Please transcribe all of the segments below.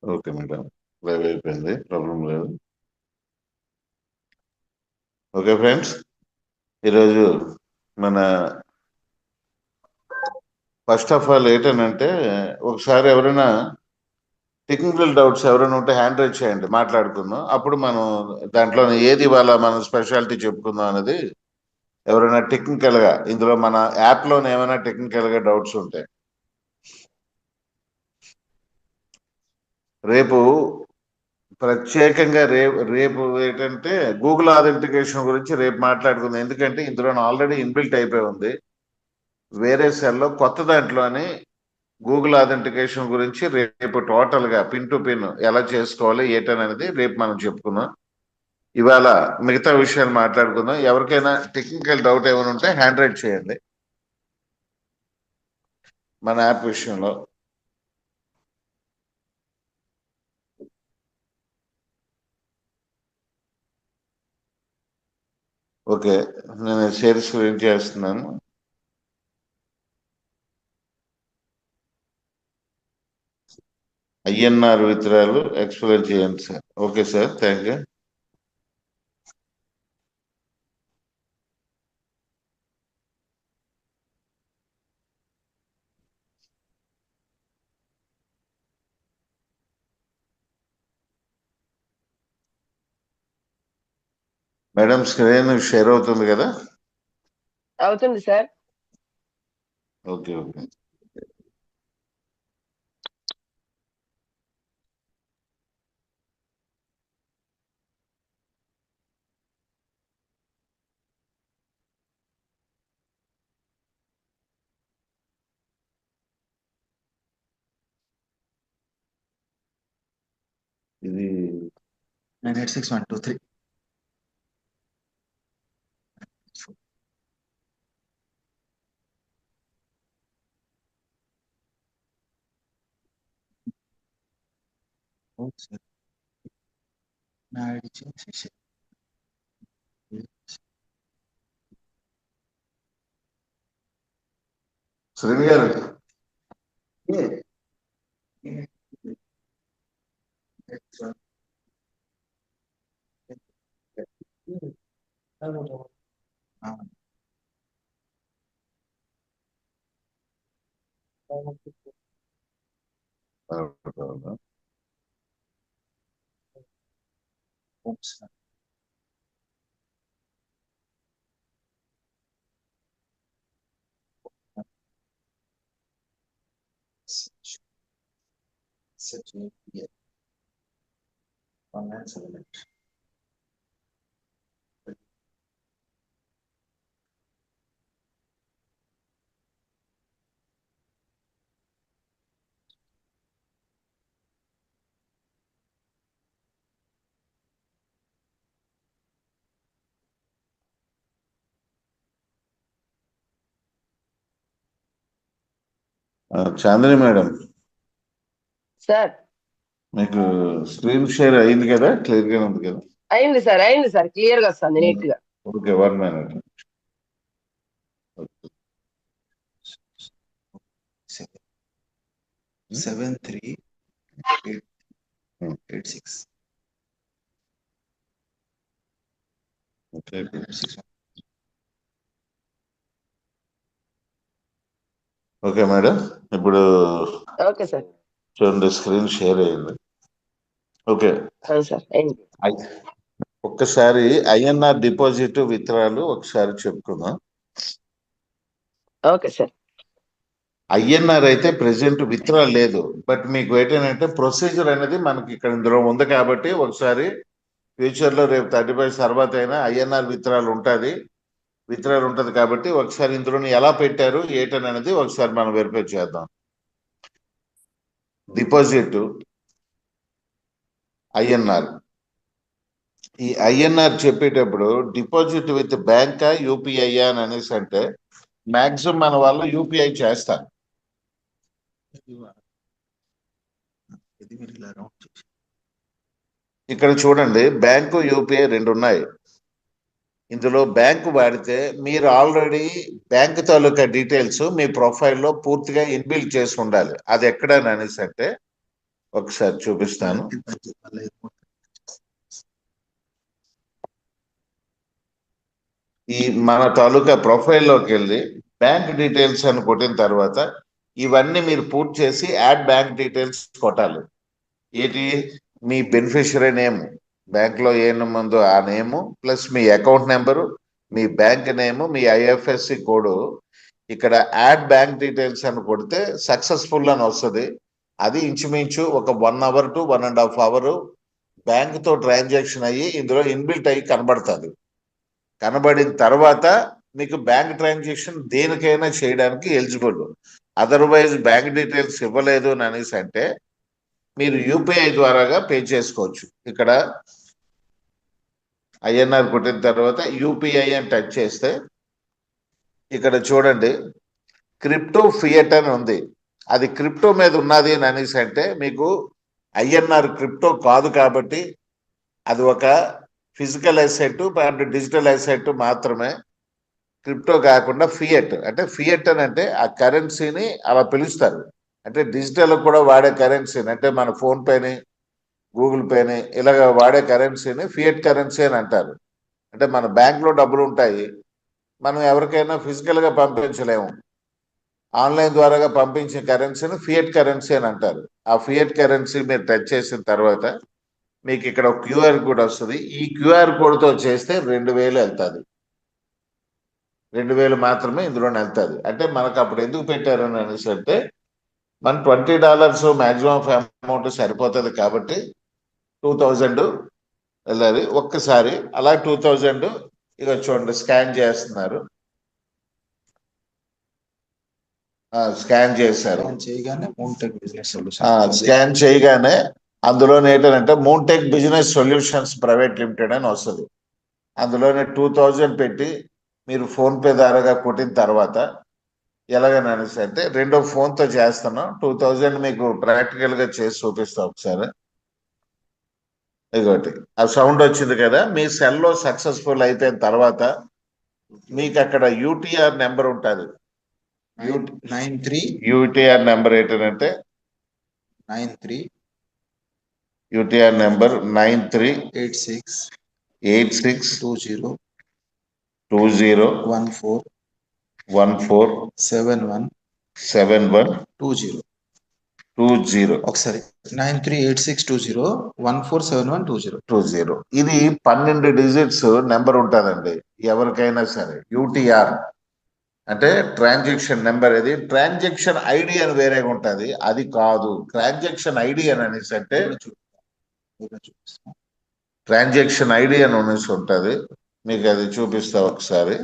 Okay madam. Live అయిపోయింది, problem లేదు. Okay friends, ఈరోజు మన ఫస్ట్ ఆఫ్ ఆల్ ఏంటనంటే, ఒకసారి ఎవరైనా టెక్నికల్ డౌట్స్ ఎవరైనా ఉంటే హ్యాండ్ రైజ్ చేయండి, మాట్లాడుకుందాం. అప్పుడు మనం దాంట్లో ఏది ఇవాళ మనం స్పెషాలిటీ చెప్పుకుందాం అనేది, ఎవరైనా టెక్నికల్గా ఇందులో మన యాప్లోనే ఏమైనా టెక్నికల్గా డౌట్స్ ఉంటాయి. రేపు ప్రత్యేకంగా రేపు ఏంటంటే గూగుల్ ఆథెంటికేషన్ గురించి రేపు మాట్లాడుకుందాం. ఎందుకంటే ఇందులో ఆల్రెడీ ఇన్బిల్ట్ అయిపోయి ఉంది. వేరే సెల్లో కొత్త దాంట్లోని గూగుల్ ఆథెంటికేషన్ గురించి రేపు టోటల్ గా పిన్ టు పిన్ ఎలా చేసుకోవాలి ఏంటనేది రేపు మనం చెప్పుకుందాం. ఇవాళ మిగతా విషయాలు మాట్లాడుకుందాం. ఎవరికైనా టెక్నికల్ డౌట్ ఏమైనా ఉంటే హ్యాండ్ రైట్ చేయండి మన యాప్ విషయంలో. ఓకే, నేను షేర్ స్క్రీన్ చేస్తున్నాను. ఐఎన్ఆర్ విత్రాలు ఎక్స్ప్లెయిన్ చేయండి sir. Okay sir, thank you. Madam, screen share అవుతుంది కదా? అవుతుంది సార్. Okay okay. ఇది 986123. శ్రీని గారు, చాందిని మేడం, సార్ మీకు స్క్రీన్ షేర్ అయింది కదా? క్లియర్ గా ఉంది కదా? అయింది సార్, క్లియర్ గా వస్తుంది, నీట్ గా. Okay, 1 minute. 7386. Okay. Okay madam, ఇప్పుడు ఓకే సార్. చూడండి, స్క్రీన్ షేర్ అయ్యింది. ఓకే, అవును సార్, అయింది. ఒక్కసారి ఐఎన్ఆర్ డిపాజిట్ విత్డ్రాలు ఒకసారి చెప్పుకుందాం. Okay sir. ఐఎన్ఆర్ అయితే ప్రెసెంట్ విత్డ్రా లేదు, బట్ మీకు ఏంటంటే ప్రొసీజర్ అనేది మనకి ఇక్కడ ఇందులో ఉంది కాబట్టి ఒకసారి ఫ్యూచర్ లో రేపు 35 తర్వాత అయినా ఐఎన్ఆర్ విత్డ్రాలు ఉంటుంది కాబట్టి ఒకసారి ఇందులో ఎలా పెట్టారు ఏంటనేది ఒకసారి మనం వెరిఫై చేద్దాం. డిపాజిట్ ఐఎన్ఆర్, ఈ ఐఎన్ఆర్ చెప్పేటప్పుడు డిపాజిట్ విత్ బ్యాంకా యూపీఐ అని అనేసి అంటే మాక్సిమం మన వాళ్ళు యూపీఐ చేస్తారు. ఇక్కడ చూడండి, బ్యాంకు యూపీఐ 2 ఉన్నాయి. ఇందులో బ్యాంకు వాడితే మీరు ఆల్రెడీ బ్యాంక్ తాలూకా డీటెయిల్స్ మీ ప్రొఫైల్లో పూర్తిగా ఇన్బిల్డ్ చేసి ఉండాలి. అది ఎక్కడ అనేసి అంటే ఒకసారి చూపిస్తాను. ఈ మన తాలూకా ప్రొఫైల్లోకి వెళ్ళి బ్యాంక్ డీటెయిల్స్ అని కొట్టిన తర్వాత ఇవన్నీ మీరు పూర్తి చేసి యాడ్ బ్యాంక్ డీటెయిల్స్ కొట్టాలి. ఏంటి మీ బెనిఫిషియరీ నేమ్, బ్యాంక్లో ఏ నేమ్ ఉందో ఆ నేము ప్లస్ మీ అకౌంట్ నెంబరు, మీ బ్యాంక్ నేము, మీ ఐఎఫ్ఎస్సి కోడ్. ఇక్కడ యాడ్ బ్యాంక్ డీటెయిల్స్ అని కొడితే సక్సెస్ఫుల్ అని వస్తుంది. అది ఇంచుమించు ఒక 1 అవర్ టు 1.5 అవర్ బ్యాంక్తో ట్రాన్సాక్షన్ అయ్యి ఇందులో ఇన్బిల్ట్ అయ్యి కనబడుతుంది. కనబడిన తర్వాత మీకు బ్యాంక్ ట్రాన్సాక్షన్ దేనికైనా చేయడానికి ఎలిజిబుల్. అదర్వైజ్ బ్యాంక్ డీటెయిల్స్ ఇవ్వలేదు అని అనేసి అంటే మీరు యూపీఐ ద్వారాగా పే చేసుకోవచ్చు. ఇక్కడ ఐఎన్ఆర్ కొట్టిన తర్వాత యూపీఐ అని టచ్ చేస్తే ఇక్కడ చూడండి క్రిప్టో ఫియట్ అని ఉంది. అది క్రిప్టో మీద ఉన్నది అని అనేసి అంటే మీకు ఐఎన్ఆర్ క్రిప్టో కాదు కాబట్టి అది ఒక physical asset and digital asset మాత్రమే. క్రిప్టో కాకుండా ఫియట్ అంటే ఫియట్ అని అంటే ఆ కరెన్సీని అలా పిలుస్తారు. అంటే డిజిటల్ కూడా వాడే కరెన్సీని అంటే మన ఫోన్ పేని గూగుల్ పేని ఇలాగ వాడే కరెన్సీని ఫియట్ కరెన్సీ అని అంటారు. అంటే మన బ్యాంక్లో డబ్బులు ఉంటాయి, మనం ఎవరికైనా ఫిజికల్గా పంపించలేము. ఆన్లైన్ ద్వారాగా పంపించిన కరెన్సీని ఫియట్ కరెన్సీ అని అంటారు. ఆ ఫియట్ కరెన్సీ మీరు టచ్ చేసిన తర్వాత మీకు ఇక్కడ ఒక క్యూఆర్ కోడ్ వస్తుంది. ఈ క్యూఆర్ కోడ్తో చేస్తే 2000 వెళ్తుంది. 2000 మాత్రమే ఇందులో వెళ్తుంది. అంటే మనకు అప్పుడు ఎందుకు పెట్టారని అనేసి అంటే మన $20 మ్యాక్సిమం అమౌంట్ సరిపోతుంది కాబట్టి 2000 వెళ్ళాలి. ఒక్కసారి అలా 2000 ఇక చూడండి స్కాన్ చేస్తున్నారు. స్కాన్ చేశారు. స్కాన్ చేయగానే అందులో ఏంటంటే మూన్టెక్ బిజినెస్ సొల్యూషన్స్ ప్రైవేట్ లిమిటెడ్ అని వస్తుంది. అందులోనే 2000 పెట్టి మీరు ఫోన్పే ద్వారాగా కొట్టిన తర్వాత ఎలాగని అనేసి అంటే రెండో ఫోన్తో చేస్తున్నాం. 2000 మీకు ప్రాక్టికల్గా చేసి చూపిస్తాం ఒకసారి. ఇదొకటి ఆ సౌండ్ వచ్చింది కదా, మీ సెల్లో సక్సెస్ఫుల్ అయిపోయిన తర్వాత మీకు అక్కడ యూటీఆర్ నెంబర్ ఉంటుంది. యూటీఆర్ నెంబర్ ఏంటంటే 93 యూటీఆర్ నెంబర్ 9386 20 14 71 ఒకసారి 938620147120. ఇది 12 డిజిట్స్ నెంబర్ ఉంటుందండి ఎవరికైనా సరే. యూటీఆర్ అంటే ట్రాన్సాక్షన్ నెంబర్. ఇది ట్రాన్సాక్షన్ ఐడి అని వేరేగా ఉంటుంది, అది కాదు. ట్రాన్సాక్షన్ ఐడి అని అనేసి అంటే ట్రాన్సాక్షన్ ఐడి అని అనేసి ఉంటుంది. మీకు అది చూపిస్తా ఒకసారి.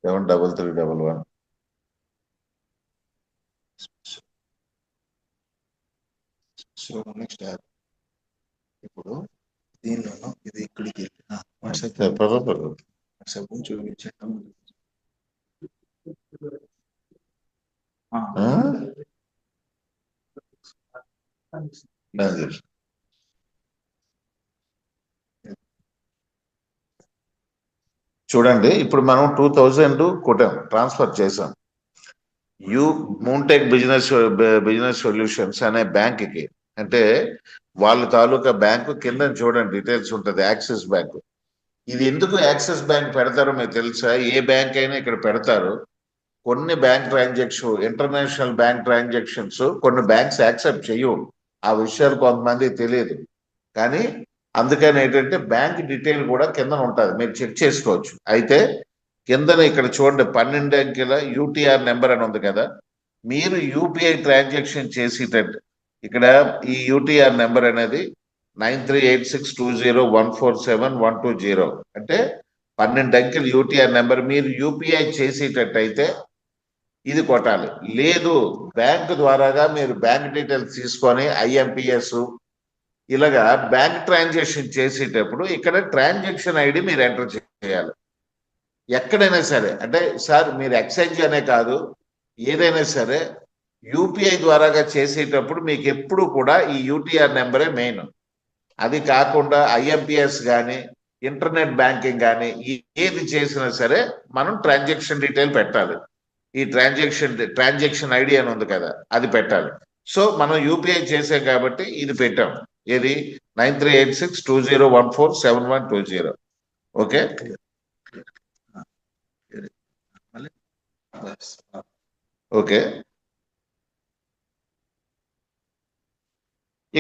సెవెన్ 3311. సో నెక్స్ట్ ఇప్పుడు దీనిలోనూ ఇది ఇక్కడికి వాట్సాప్ చూపించడం చూడండి. ఇప్పుడు మనం 2000 కొట్టాం, ట్రాన్స్ఫర్ చేసాం మూన్టెక్ బిజినెస్ సొల్యూషన్స్ అనే బ్యాంక్కి. అంటే వాళ్ళ తాలూకా బ్యాంకు కింద చూడండి డీటెయిల్స్ ఉంటుంది, యాక్సిస్ బ్యాంక్. ఇది ఎందుకు యాక్సిస్ బ్యాంక్ పెడతారో మీకు తెలుసా? ఏ బ్యాంక్ అయినా ఇక్కడ పెడతారు. కొన్ని bank transaction international bank transactions కొన్ని బ్యాంక్స్ యాక్సెప్ట్ చేయవు. ఆ విషయాలు కొంతమంది తెలియదు. కానీ అందుకని ఏంటంటే బ్యాంక్ డీటెయిల్ కూడా కింద ఉంటుంది, మీరు చెక్ చేసుకోవచ్చు. అయితే కిందన ఇక్కడ చూడండి 12 అంకెల యూటీఆర్ నెంబర్ అని ఉంది కదా. మీరు యూపీఐ ట్రాన్సాక్షన్ చేసేటట్టు ఇక్కడ ఈ యూటీఆర్ నెంబర్ అనేది 938620147120. అంటే 12 అంకెల యూటీఆర్ నెంబర్ మీరు యూపీఐ చేసేటట్టయితే ఇది కొట్టాలి. లేదు బ్యాంక్ ద్వారాగా మీరు బ్యాంక్ డీటెయిల్స్ తీసుకొని ఐఎంపిఎస్ ఇలాగా బ్యాంక్ ట్రాన్సాక్షన్ చేసేటప్పుడు ఇక్కడ ట్రాన్సాక్షన్ ఐడి మీరు ఎంటర్ చేయాలి. ఎక్కడైనా సరే అంటే సార్ మీరు ఎక్స్చేంజ్ అనే కాదు, ఏదైనా సరే యూపీఐ ద్వారాగా చేసేటప్పుడు మీకు ఎప్పుడు కూడా ఈ యూటీఆర్ నెంబరే మెయిన్. అది కాకుండా ఐఎంపిఎస్ కానీ ఇంటర్నెట్ బ్యాంకింగ్ కానీ ఏది చేసినా సరే మనం ట్రాన్సాక్షన్ డీటెయిల్ పెట్టాలి. ఈ ట్రాన్సాక్షన్ ఐడి అని ఉంది కదా, అది పెట్టాలి. సో మనం యూపీఐ చేసాం కాబట్టి ఇది పెట్టాం. ఏది 938620147120. Okay, okay.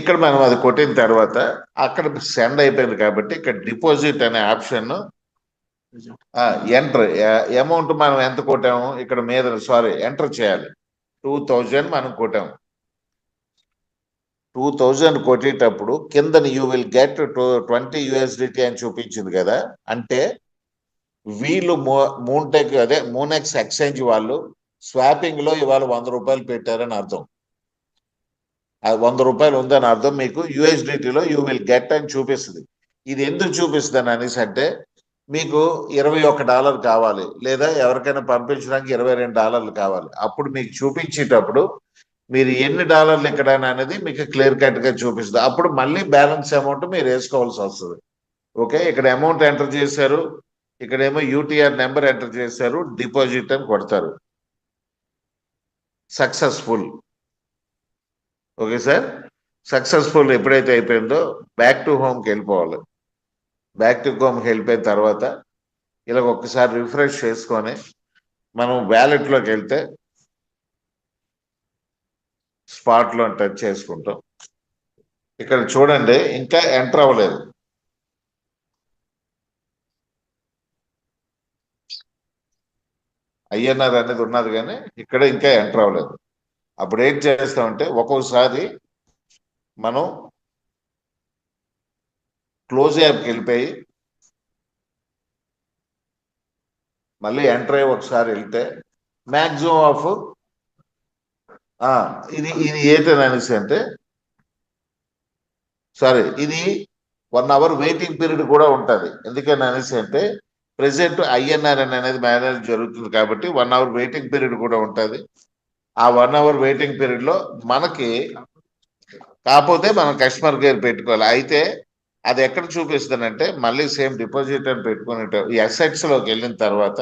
ఇక్కడ మనం అది కొట్టిన తర్వాత అక్కడ సెండ్ అయిపోయింది కాబట్టి ఇక్కడ డిపాజిట్ అనే ఆప్షన్ ఎంటర్ అమౌంట్ మనం ఎంత కొట్టాము ఇక్కడ మీద ఎంటర్ చేయాలి. 2000 మనం కొట్టాము. 2000 కొట్టేటప్పుడు కింద యూ విల్ గెట్ 20 USDT అని చూపించింది కదా, అంటే వీళ్ళు మూనెక్స్ ఎక్స్చేంజ్ వాళ్ళు స్వాపింగ్ లో ఇవాళ 100 రూపాయలు పెట్టారని అర్థం. అది 100 రూపాయలు ఉందని అర్థం. మీకు USDTలో యూ విల్ గెట్ అని చూపిస్తుంది. ఇది ఎందుకు చూపిస్తుంది అనేసి అంటే మీకు $21 కావాలి, లేదా ఎవరికైనా పంపించడానికి $22 కావాలి. అప్పుడు మీకు చూపించేటప్పుడు మీరు ఎన్ని డాలర్లు ఇక్కడ అనేది మీకు క్లియర్ కట్ గా చూపిస్తుంది. అప్పుడు మళ్ళీ బ్యాలెన్స్ అమౌంట్ మీరు వేసుకోవాల్సి వస్తుంది. ఓకే, ఇక్కడ అమౌంట్ ఎంటర్ చేశారు, ఇక్కడేమో UTR నెంబర్ ఎంటర్ చేశారు, డిపాజిట్ అని కొడతారు. సక్సెస్ఫుల్. ఓకే సార్, సక్సెస్ఫుల్ ఎప్పుడైతే అయిపోయిందో బ్యాక్ టు హోమ్కి వెళ్ళిపోవాలి. బ్యాక్ టు హోమ్కి వెళ్ళిపోయిన తర్వాత ఇలా ఒక్కసారి రిఫ్రెష్ చేసుకొని మనం వ్యాలెట్లోకి వెళ్తే స్పాట్లో టచ్ చేసుకుంటాం. ఇక్కడ చూడండి ఇంకా ఎంటర్ అవ్వలేదు. INR అనేది ఉన్నది కానీ ఇక్కడ ఇంకా ఎంటర్ అవ్వలేదు. అప్పుడు ఏం చేస్తామంటే ఒక్కోసారి మనం క్లోజ్ యాప్కి వెళ్ళిపోయి మళ్ళీ ఎంటర్ అయ్యి ఒకసారి వెళ్తే మ్యాక్సిమం ఆఫ్ ఇది ఏంటని అనేసి అంటే ఇది 1 hour వెయిటింగ్ పీరియడ్ కూడా ఉంటుంది. ఎందుకని అనేసి అంటే ప్రెసెంట్ INR అనేది మేనేజ్ జరుగుతుంది కాబట్టి 1 hour వెయిటింగ్ పీరియడ్ కూడా ఉంటుంది. ఆ 1 hour వెయిటింగ్ పీరియడ్ లో మనకి కాకపోతే మనం కస్టమర్ కేర్ పెట్టుకోవాలి. అయితే అది ఎక్కడ చూపిస్తుందంటే మళ్ళీ సేమ్ డిపాజిట్ అని పెట్టుకునే ఈ అసెట్స్ లోకి వెళ్ళిన తర్వాత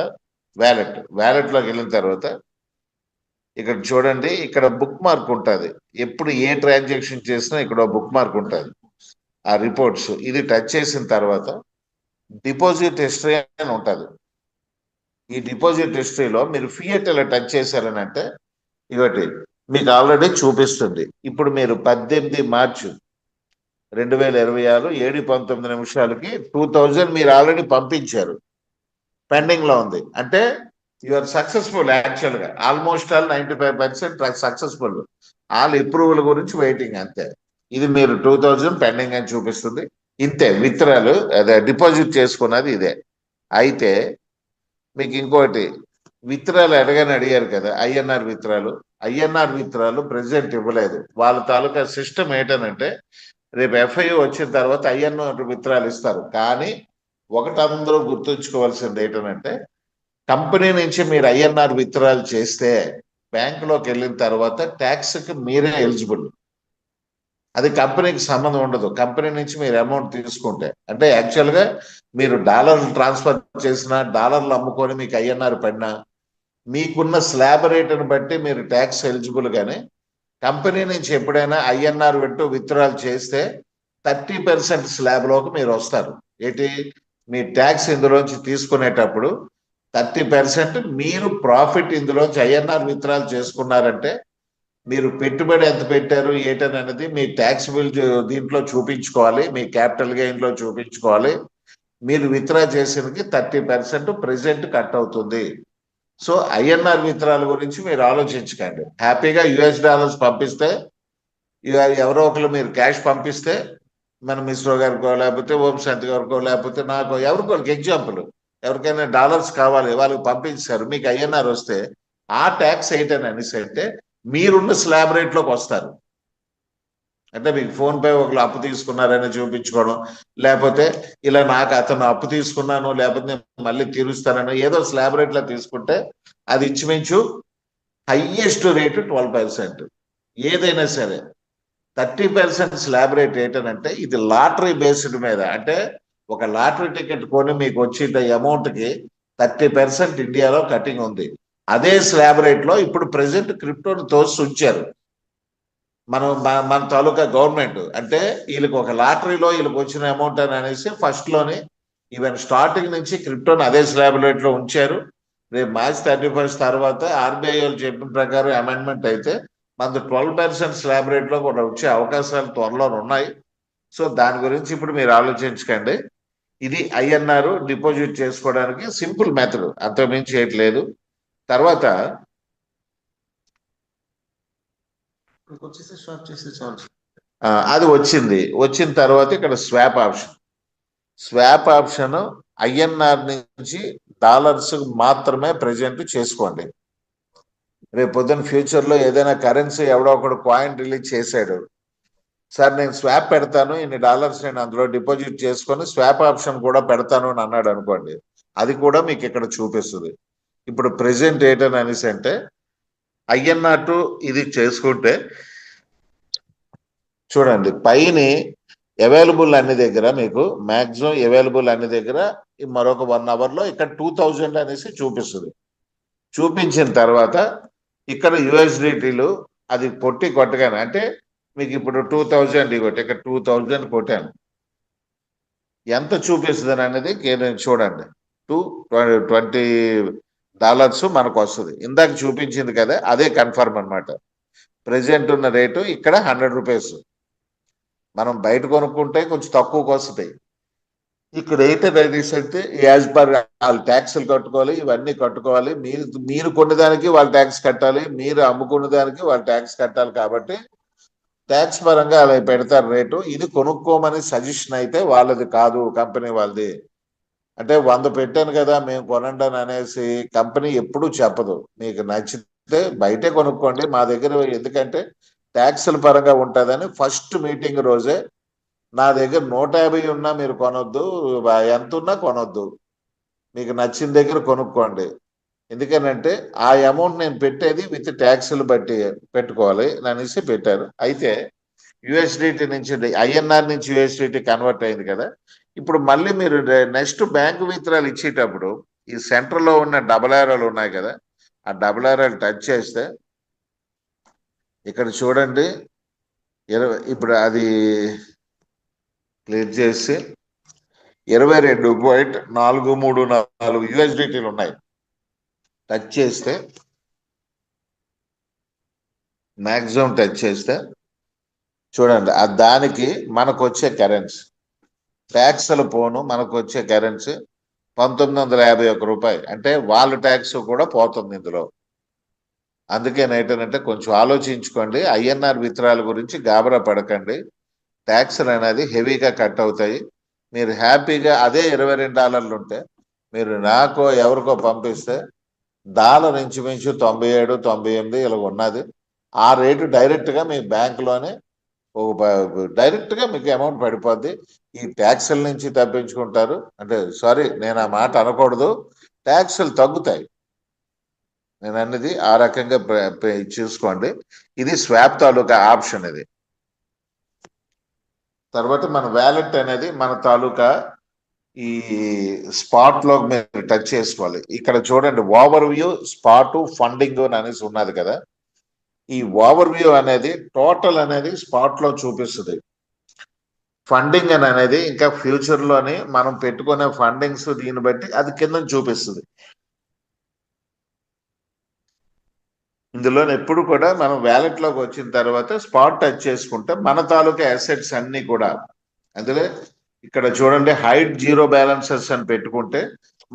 వ్యాలెట్ లోకి వెళ్ళిన తర్వాత ఇక్కడ చూడండి, ఇక్కడ బుక్ మార్క్ ఉంటుంది. ఎప్పుడు ఏ ట్రాన్సాక్షన్ చేసినా ఇక్కడ బుక్ మార్క్ ఉంటుంది, ఆ రిపోర్ట్స్. ఇది టచ్ చేసిన తర్వాత డిపాజిట్ హిస్టరీ అని ఉంటుంది. ఈ డిపాజిట్ హిస్టరీలో మీరు ఫియట్ ఇలా టచ్ చేశారని అంటే ఇవటి మీకు ఆల్రెడీ చూపిస్తుంది. ఇప్పుడు మీరు 18 మార్చి 2026 7:19 2000 మీరు ఆల్రెడీ పంపించారు, పెండింగ్ లో ఉంది. అంటే యూఆర్ సక్సెస్ఫుల్. యాక్చువల్ గా almost all 95% successful. All approval గురించి వెయిటింగ్ అంతే. ఇది మీరు 2000 పెండింగ్ అని చూపిస్తుంది. ఇంతే విత్డ్రాలు, అదే డిపాజిట్ చేసుకున్నది ఇదే. అయితే మీకు ఇంకోటి విత్డ్రాలు అడిగారు కదా, INR విత్డ్రాలు ప్రెసెంట్ ఇవ్వలేదు. వాళ్ళ తాలూకా సిస్టమ్ ఏంటనంటే రేపు FIU వచ్చిన తర్వాత INR విత్డ్రాలు ఇస్తారు. కానీ ఒకటి అందరూ గుర్తుంచుకోవాల్సింది ఏంటనంటే కంపెనీ నుంచి మీరు INR విత్డ్రాలు చేస్తే బ్యాంకులోకి వెళ్ళిన తర్వాత ట్యాక్స్కి మీరే ఎలిజిబుల్. అది కంపెనీకి సంబంధం ఉండదు. కంపెనీ నుంచి మీరు అమౌంట్ తీసుకుంటే అంటే యాక్చువల్గా మీరు డాలర్లు ట్రాన్స్ఫర్ చేసినా, డాలర్లు అమ్ముకొని మీకు INR పడినా మీకున్న స్లాబ్ రేటును బట్టి మీరు ట్యాక్స్ ఎలిజిబుల్. కానీ కంపెనీ నుంచి ఎప్పుడైనా INR విత్డ్రాల్ చేస్తే 30% స్లాబ్లోకి మీరు వస్తారు. ఏంటి, మీ ట్యాక్స్ ఇందులోంచి తీసుకునేటప్పుడు 30% మీరు ప్రాఫిట్ ఇందులోంచి INR విత్డ్రాల్ చేసుకున్నారంటే మీరు పెట్టుబడి ఎంత పెట్టారు ఏంటని అనేది మీ ట్యాక్స్ బిల్ దీంట్లో చూపించుకోవాలి, మీ క్యాపిటల్ గెయిన్ లో చూపించుకోవాలి. మీరు విత్డ్రా చేసినకి 30% ప్రెసెంట్ కట్ అవుతుంది. సో INR విత్డ్రాల గురించి మీరు ఆలోచించకండి. హ్యాపీగా $US పంపిస్తే ఎవరో ఒకరు మీరు క్యాష్ పంపిస్తే మన మిశ్రో గారికో లేకపోతే ఓం శాంతి గారికో లేకపోతే నాకు ఎవరికో ఎగ్జాంపుల్ ఎవరికైనా డాలర్స్ కావాలి వాళ్ళకి పంపించారు, మీకు INR వస్తే ఆ ట్యాక్స్ ఏంటని అనేసి అంటే మీరున్న స్లాబ్ రేట్లోకి వస్తారు. అంటే మీకు ఫోన్పే ఒకరు అప్పు తీసుకున్నారని చూపించుకోవడం, లేకపోతే ఇలా నాకు అతను అప్పు తీసుకున్నాను లేకపోతే నేను మళ్ళీ తీరుస్తానని ఏదో స్లాబ్ రేట్లో తీసుకుంటే అది ఇంచుమించు హైయెస్ట్ రేటు 12%. ఏదైనా సరే 30% స్లాబ్ రేట్ ఏంటనంటే ఇది లాటరీ బేస్డ్ మీద. అంటే ఒక లాటరీ టికెట్ కొని మీకు వచ్చే అమౌంట్ కి 30% ఇండియాలో కటింగ్ ఉంది. అదే స్లాబ్ రేట్ లో ఇప్పుడు ప్రెసెంట్ క్రిప్టోని తోసి ఉంచారు మన తాలూకా గవర్నమెంట్. అంటే వీళ్ళకి ఒక లాటరీలో వీళ్ళకి వచ్చిన అమౌంట్ అని అనేసి ఫస్ట్ లోనే ఈవెన్ స్టార్టింగ్ నుంచి క్రిప్టోని అదే స్లాబ్ రేట్ లో ఉంచారు. రేపు March 31 తర్వాత ఆర్బీఐ వాళ్ళు చెప్పిన ప్రకారం అమెండ్మెంట్ అయితే మనది 12% స్లాబ్ రేట్ లో కూడా వచ్చే అవకాశాలు త్వరలో ఉన్నాయి. సో దాని గురించి ఇప్పుడు మీరు ఆలోచించకండి. ఇది INR డిపాజిట్ చేసుకోవడానికి సింపుల్ మెథడ్, అంతకుమించి చేయట్లేదు. తర్వాత వచ్చేసి స్వాప్ చేస్తే చాలు. అది వచ్చిన తర్వాత ఇక్కడ స్వాప్ ఆప్షన్ INR నుంచి డాలర్స్ మాత్రమే ప్రెజెంట్ చేసుకోండి. రేపు పొద్దున్న ఫ్యూచర్ లో ఏదైనా కరెన్సీ ఎవడో ఒకడు కాయిన్ రిలీజ్ చేశాడు, సార్ నేను స్వాప్ పెడతాను, ఇన్ని డాలర్స్ నేను అందులో డిపాజిట్ చేసుకొని స్వాప్ ఆప్షన్ కూడా పెడతాను అని అన్నాడు అనుకోండి, అది కూడా మీకు ఇక్కడ చూపిస్తుంది. ఇప్పుడు ప్రెసెంట్ ఏంటని అనేసి అంటే INR టు ఇది చేసుకుంటే చూడండి పైన అవైలబుల్ అన్ని దగ్గర మీకు మాక్సిమం అవైలబుల్ అన్ని దగ్గర మరొక 1 అవర్ లో ఇక్కడ 2000 అనేసి చూపిస్తుంది. చూపించిన తర్వాత ఇక్కడ USDTలు అది కొట్టగానే అంటే మీకు ఇప్పుడు 2000 ఇవ్వటి ఇక్కడ 2000 కొట్టాను, ఎంత చూపిస్తుంది అనేది చూడండి. $20 మనకు వస్తుంది. ఇందాక చూపించింది కదా అదే కన్ఫర్మ్ అనమాట. ప్రెసెంట్ ఉన్న రేటు ఇక్కడ ₹100. మనం బయట కొనుక్కుంటే కొంచెం తక్కువకి వస్తాయి. ఇక్కడ ఏంటంటే యాజ్ పర్ వాళ్ళు ట్యాక్స్లు కట్టుకోవాలి, ఇవన్నీ కట్టుకోవాలి. మీరు కొనేదానికి వాళ్ళు ట్యాక్స్ కట్టాలి, మీరు అమ్ముకునే దానికి వాళ్ళు ట్యాక్స్ కట్టాలి. కాబట్టి ట్యాక్స్ పరంగా అలా పెడతారు రేటు. ఇది కొనుక్కోమని సజెషన్ అయితే వాళ్ళది కాదు, కంపెనీ వాళ్ళది. అంటే 100 పెట్టాను కదా మేము కొనండి అని అనేసి కంపెనీ ఎప్పుడూ చెప్పదు. మీకు నచ్చితే బయటే కొనుక్కోండి, మా దగ్గర ఎందుకంటే ట్యాక్సుల పరంగా ఉంటుందని ఫస్ట్ మీటింగ్ రోజే నా దగ్గర 150 ఉన్నా మీరు కొనొద్దు, ఎంత ఉన్నా కొనొద్దు, మీకు నచ్చిన దగ్గర కొనుక్కోండి. ఎందుకనంటే ఆ అమౌంట్ నేను పెట్టేది విత్ ట్యాక్సులు బట్టి పెట్టుకోవాలి అనేసి పెట్టారు. అయితే USDT నుంచి INR నుంచి USDT కన్వర్ట్ అయింది కదా. ఇప్పుడు మళ్ళీ మీరు నెక్స్ట్ బ్యాంకు విత్డ్రాలు ఇచ్చేటప్పుడు ఈ సెంటర్లో ఉన్న డబల్ యారోలు ఉన్నాయి కదా, ఆ డబల్ యారోలు టచ్ చేస్తే ఇక్కడ చూడండి ఇప్పుడు అది క్లిక్ చేసి 22.434 USDTలు ఉన్నాయి. టచ్ చేస్తే మ్యాక్సిమం టచ్ చేస్తే చూడండి దానికి మనకు వచ్చే కరెన్సీ ట్యాక్స్లు పోను మనకు వచ్చే కరెన్సీ ₹1951. అంటే వాళ్ళ ట్యాక్స్ కూడా పోతుంది ఇందులో. అందుకే ఏంటంటే కొంచెం ఆలోచించుకోండి. INR విత్డ్రాల గురించి గాబరా పడకండి. ట్యాక్స్లు అనేది హెవీగా కట్ అవుతాయి. మీరు హ్యాపీగా అదే $22 ఉంటే మీరు నాకో ఎవరికో పంపిస్తే డాలర్ ఇంచుమించు 97, 98 ఇలా ఉన్నది. ఆ రేటు డైరెక్ట్గా మీ బ్యాంకులోనే డైరెక్ట్గా మీకు అమౌంట్ పడిపోద్ది. ఈ ట్యాక్సుల నుంచి తప్పించుకుంటారు. అంటే సారీ నేను ఆ మాట అనకూడదు, ట్యాక్సులు తగ్గుతాయి. నేను అన్నది ఆ రకంగా చూసుకోండి. ఇది స్వాప్ తాలూకా ఆప్షన్. ఇది తర్వాత మన వ్యాలెట్ అనేది మన తాలూకా ఈ స్పాట్ లో మీరు టచ్ చేసుకోవాలి. ఇక్కడ చూడండి ఓవర్ వ్యూ, స్పాట్, ఫండింగ్ అనేసి ఉన్నది కదా. ఈ ఓవర్ వ్యూ అనేది టోటల్ అనేది స్పాట్ లో చూపిస్తుంది. ఫండింగ్ అనేది ఇంకా ఫ్యూచర్ లోని మనం పెట్టుకునే ఫండింగ్స్ దీన్ని బట్టి అది కింద చూపిస్తుంది. ఇందులో ఎప్పుడు కూడా మనం వ్యాలెట్ లోకి వచ్చిన తర్వాత స్పాట్ టచ్ చేసుకుంటే మన తాలూకా అసెట్స్ అన్ని కూడా అందులో ఇక్కడ చూడండి హైడ్ 0 బ్యాలెన్సెస్ అని పెట్టుకుంటే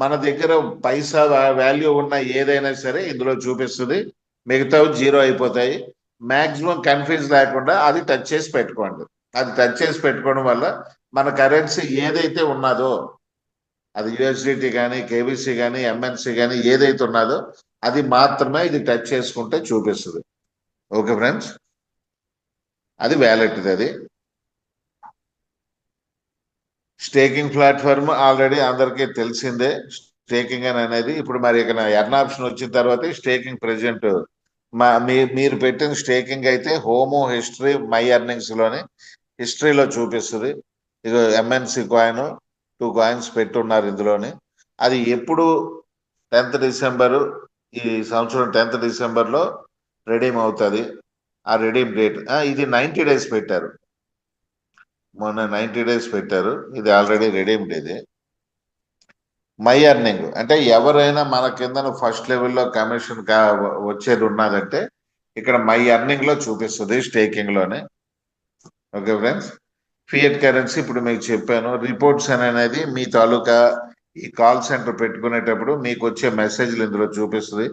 మన దగ్గర పైసా వాల్యూ ఉన్న ఏదైనా సరే ఇందులో చూపిస్తుంది. మిగతావి 0 అయిపోతాయి. మాక్సిమం కన్ఫ్యూజ్ లేకుండా అది టచ్ చేసి పెట్టుకోండి. అది టచ్ చేసి పెట్టుకోవడం వల్ల మన కరెన్సీ ఏదైతే ఉన్నదో అది USDT కానీ, KBC కానీ, MNC కానీ ఏదైతే ఉన్నదో అది మాత్రమే ఇది టచ్ చేసుకుంటే చూపిస్తుంది. ఓకే ఫ్రెండ్స్, అది వ్యాలెట్. అది స్టేకింగ్ ప్లాట్ఫామ్ ఆల్రెడీ అందరికీ తెలిసిందే. స్టేకింగ్ అనేది ఇప్పుడు మరి ఇక్కడ ఎర్న్ ఆప్షన్ వచ్చిన తర్వాత స్టేకింగ్ ప్రెజెంట్ మీరు పెట్టిన స్టేకింగ్ అయితే హోమో హిస్టరీ మై ఎర్నింగ్స్ లోని హిస్టరీలో చూపిస్తుంది. ఇది MNC కాయిన్ 2 కాయిన్స్ పెట్టున్నారు ఇందులోని. అది ఎప్పుడు 10th డిసెంబర్, ఈ సంవత్సరం 10th డిసెంబర్లో రెడీమ్ అవుతుంది ఆ రెడీమ్ డేట్. ఇది 90 డేస్ పెట్టారు, మొన్న 90 డేస్ పెట్టారు. ఇది ఆల్రెడీ రెడీమ్డ్. ఇది మై ఎర్నింగ్ అంటే ఎవరైనా మన కింద ఫస్ట్ లెవెల్లో కమిషన్ వచ్చేది ఉన్నదంటే ఇక్కడ మై ఎర్నింగ్ లో చూపిస్తుంది, స్టేకింగ్ లోనే. ఓకే ఫ్రెండ్స్, ఫియట్ కరెన్సీ ఇప్పుడు మీకు చెప్పాను. రిపోర్ట్స్ అనేది మీ తాలూకా ఈ కాల్ సెంటర్ పెట్టుకునేటప్పుడు మీకు వచ్చే మెసేజ్లు ఇందులో చూపిస్తుంది.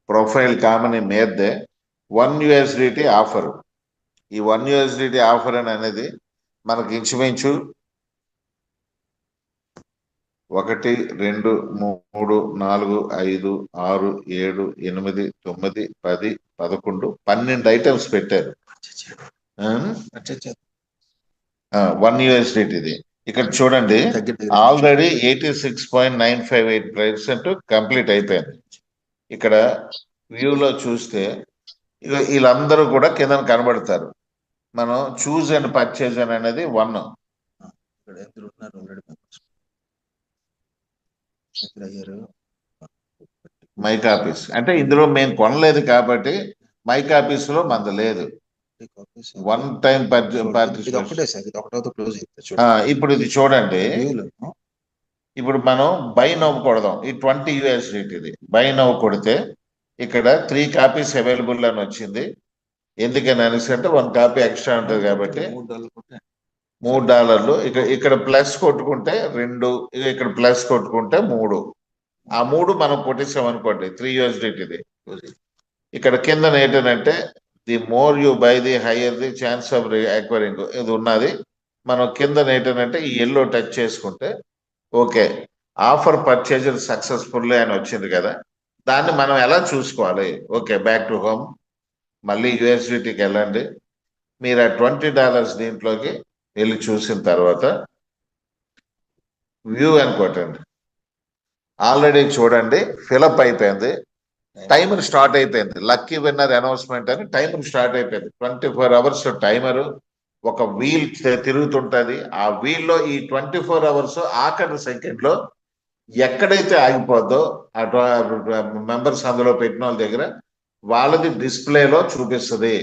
ప్రొఫైల్ కామన్ మీదే $1 ఆఫర్. ఈ $1 ఆఫర్ అనేది మనకి ఇంచుమించు 1 2 3 4 5 6 7 8 9 10 11 12 ఐటమ్స్ పెట్టారు. $1 ఇది. ఇక్కడ చూడండి ఆల్రెడీ 86.958% కంప్లీట్ అయిపోయింది. ఇక్కడ వ్యూలో చూస్తే ఇక వీళ్ళందరూ కూడా కింద కనబడతారు. మనం చూజ్ అండ్ పర్చేజ్ అని అనేది 1. మై కాపీస్ అంటే ఇందులో మేము కొనలేదు కాబట్టి మై కాపీస్ లో మనది లేదు. 1 టైం ఇప్పుడు ఇది చూడండి. ఇప్పుడు మనం బై నవ్ కొడదాం. ఈ $20 ఇది బై నవ్ కొడితే ఇక్కడ 3 కాపీస్ అవైలబుల్ అని వచ్చింది. ఎందుకని అనేసి అంటే 1 కాపీ ఎక్స్ట్రా ఉంటుంది కాబట్టి $3. ఇక్కడ ప్లస్ కొట్టుకుంటే 2, ఇక్కడ ప్లస్ కొట్టుకుంటే 3. ఆ 3 మనం కొట్టేసాం అనుకోండి $3 ఇది. ఇక్కడ కింద ఏంటంటే the more you by the hire the chance of acquiring ఇది ఉన్నది. మనం కింద ఏంటంటే ఈ ఎల్లో టచ్ చేసుకుంటే ఓకే ఆఫర్ పర్చేజ్ సక్సెస్ఫుల్లీ అని వచ్చింది కదా. దాన్ని మనం ఎలా చూసుకోవాలి? ఓకే, బ్యాక్ టు హోమ్, మళ్ళీ USDTకి వెళ్ళండి. మీరు ఆ $20 దీంట్లోకి వెళ్ళి చూసిన తర్వాత వ్యూ అని కొట్టండి. ఆల్రెడీ చూడండి ఫిలప్ అయిపోయింది, టైమర్ స్టార్ట్ అయిపోయింది. లక్కీ విన్నర్ అనౌన్స్మెంట్ అని టైమర్ స్టార్ట్ అయిపోయింది. 24 hours టైమర్, ఒక వీల్ తిరుగుతుంటది. ఆ వీల్లో ఈ 24 hours ఆఖరి సెకండ్ లో ఎక్కడైతే ఆగిపోద్దో ఆ మెంబర్స్ అందులో పెట్టిన వాళ్ళ దగ్గర వాళ్ళది డిస్ప్లేలో చూపిస్తుంది.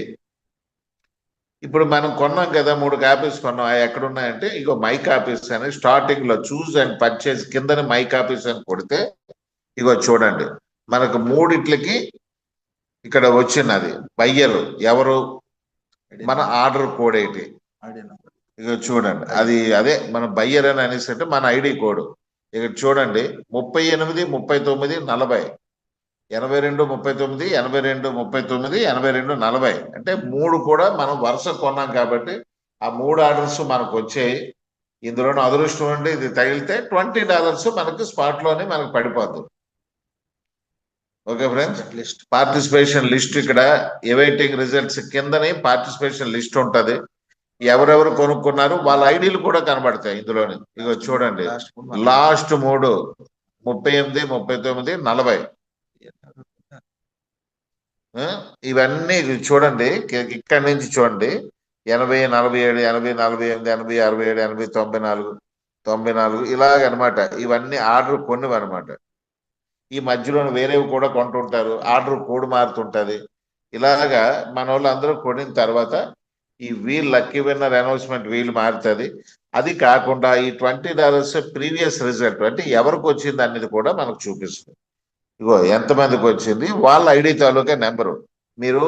ఇప్పుడు మనం కొన్నాం కదా, 3 కాపీస్ కొన్నాం. అవి ఎక్కడున్నాయంటే ఇగో మై కాపీస్ అని స్టార్టింగ్ లో చూజ్ అండ్ పర్చేజ్ కిందని మై కాపీస్ అని కొడితే ఇగో చూడండి మనకు 3 ఇక్కడ వచ్చినది. బయ్యరు ఎవరు? మన ఆర్డర్ కోడ్ ఏంటి? ఇక చూడండి అది అదే మన బయ్యర్ అని అనేసి అంటే మన ఐడి కోడ్. ఇక్కడ చూడండి 38 39 40 82 39 82 39 82 40 అంటే 3 కూడా మనం వరుస కొన్నాం కాబట్టి ఆ 3 ఆర్డర్స్ మనకు వచ్చాయి. ఇందులోనూ అదృష్టం ఉండి ఇది తగిలితే $20 మనకు స్పాట్ లోనే మనకు పడిపోతుంది. ఓకే ఫ్రెండ్స్, పార్టిసిపేషన్ లిస్ట్ ఇక్కడ ఎవైటింగ్ రిజల్ట్స్ కిందనే పార్టిసిపేషన్ లిస్ట్ ఉంటది. ఎవరెవరు కొనుక్కున్నారు వాళ్ళ ఐడీలు కూడా కనబడతాయి ఇందులోని. ఇక చూడండి లాస్ట్ 3 38 39 40 ఇవన్నీ చూడండి. ఇక్కడి నుంచి చూడండి 80 47 80 48 80 67 80 94 94 ఇలాగనమాట. ఇవన్నీ ఆర్డర్ కొన్నివి అనమాట. ఈ మధ్యలో వేరేవి కూడా కొంటుంటారు, ఆర్డర్ కోడ్ మారుతుంటది. ఇలాగా మన వాళ్ళు అందరూ కొనిన తర్వాత ఈ wheel lucky winner announcement wheel మారుతుంది. అది కాకుండా ఈ $20 ప్రీవియస్ రిజల్ట్ అంటే ఎవరికి వచ్చింది అనేది కూడా మనకు చూపిస్తుంది. ఇగో ఎంతమందికి వచ్చింది వాళ్ళ ఐడి తాలూకా నెంబరు. మీరు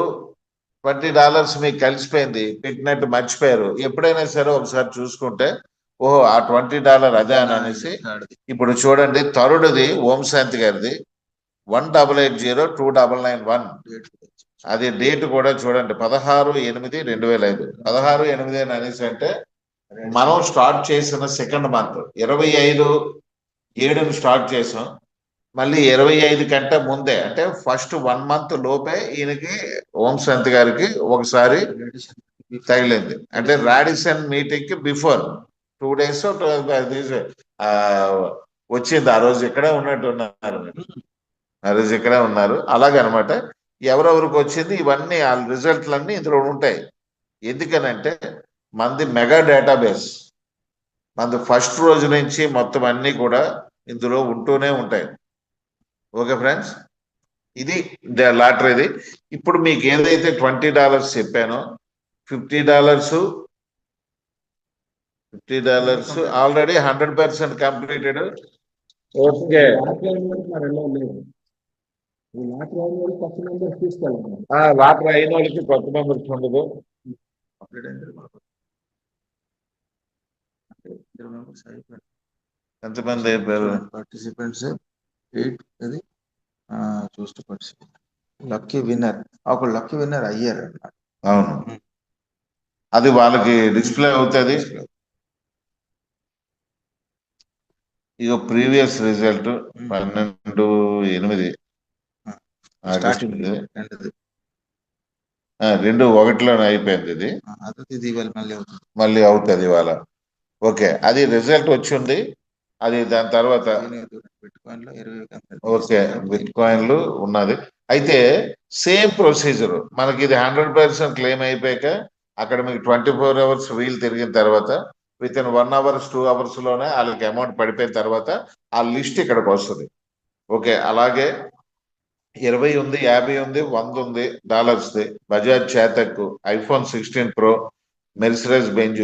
$20 మీకు కలిసిపోయింది, పెట్టినట్టు మర్చిపోయారు. ఎప్పుడైనా సరే ఒకసారి చూసుకుంటే ఓహో ఆ $20 అదే అని అనేసి. ఇప్పుడు చూడండి తరుడుది ఓం శాంతి గారిది 188029991 అది డేట్ కూడా చూడండి 16/8/2005. 16/8 అని అనేసి అంటే మనం స్టార్ట్ చేసిన సెకండ్ మంత్ 25/7 స్టార్ట్ చేసాం. మళ్ళీ 25 కంటే ముందే అంటే ఫస్ట్ 1 month లోపే ఈయనకి ఓం శాంతి గారికి ఒకసారి తగిలింది. అంటే రాడిసన్ మీటింగ్ కి బిఫోర్ 2 days వచ్చింది. ఆ రోజు ఇక్కడే ఉన్నట్టు ఉన్నారు, ఆ రోజు ఇక్కడే ఉన్నారు. అలాగనమాట ఎవరెవరికి వచ్చింది ఇవన్నీ ఆ రిజల్ట్లన్నీ ఇందులో ఉంటాయి. ఎందుకనంటే మంది మెగా డేటాబేస్. మన ఫస్ట్ రోజు నుంచి మొత్తం అన్ని కూడా ఇందులో ఉంటూనే ఉంటాయి. ఓకే ఫ్రెండ్స్, ఇది లాటరీది. ఇప్పుడు మీకు ఏదైతే $20 చెప్పానో $50 ఆల్రెడీ 100% కంప్లీటెడ్. ఓకే, లాటరీ అయిన వాళ్ళకి కొత్త మెంబర్స్ ఉండదు. ఎంతమంది అయిపోయారు పార్టిసిపెంట్స్? 8. అది చూస్తూ పార్టిసిపెంట్ లక్కీ విన్నర్, ఒక లక్కీ విన్నర్ అయ్యారు అన్నమాట. అవును, అది వాళ్ళకి డిస్ప్లే అవుతుంది. ఇక ప్రీవియస్ రిజల్ట్ 12/8 స్టార్టింగ్ 2/1 అయిపోయింది. ఇది ఇది మళ్ళీ అవుతుంది ఇవాళ. ఓకే, అది రిజల్ట్ వచ్చింది. అది దాని తర్వాత ఓకే బిట్ కాయిన్లు ఉన్నది. అయితే సేమ్ ప్రొసీజర్ మనకి ఇది 100% క్లెయిమ్ అయిపోయాక అక్కడ మీకు 24 hours వీల్ తిరిగిన తర్వాత విత్ ఇన్ 1 hour 2 hours లోనే వాళ్ళకి అమౌంట్ పడిపోయిన తర్వాత ఆ లిస్ట్ ఇక్కడికి వస్తుంది. ఓకే, అలాగే 20 ఉంది, 50 ఉంది, 100 ఉంది డాలర్స్ది. Bajaj Chetak, iPhone 16 Pro, Mercedes Benz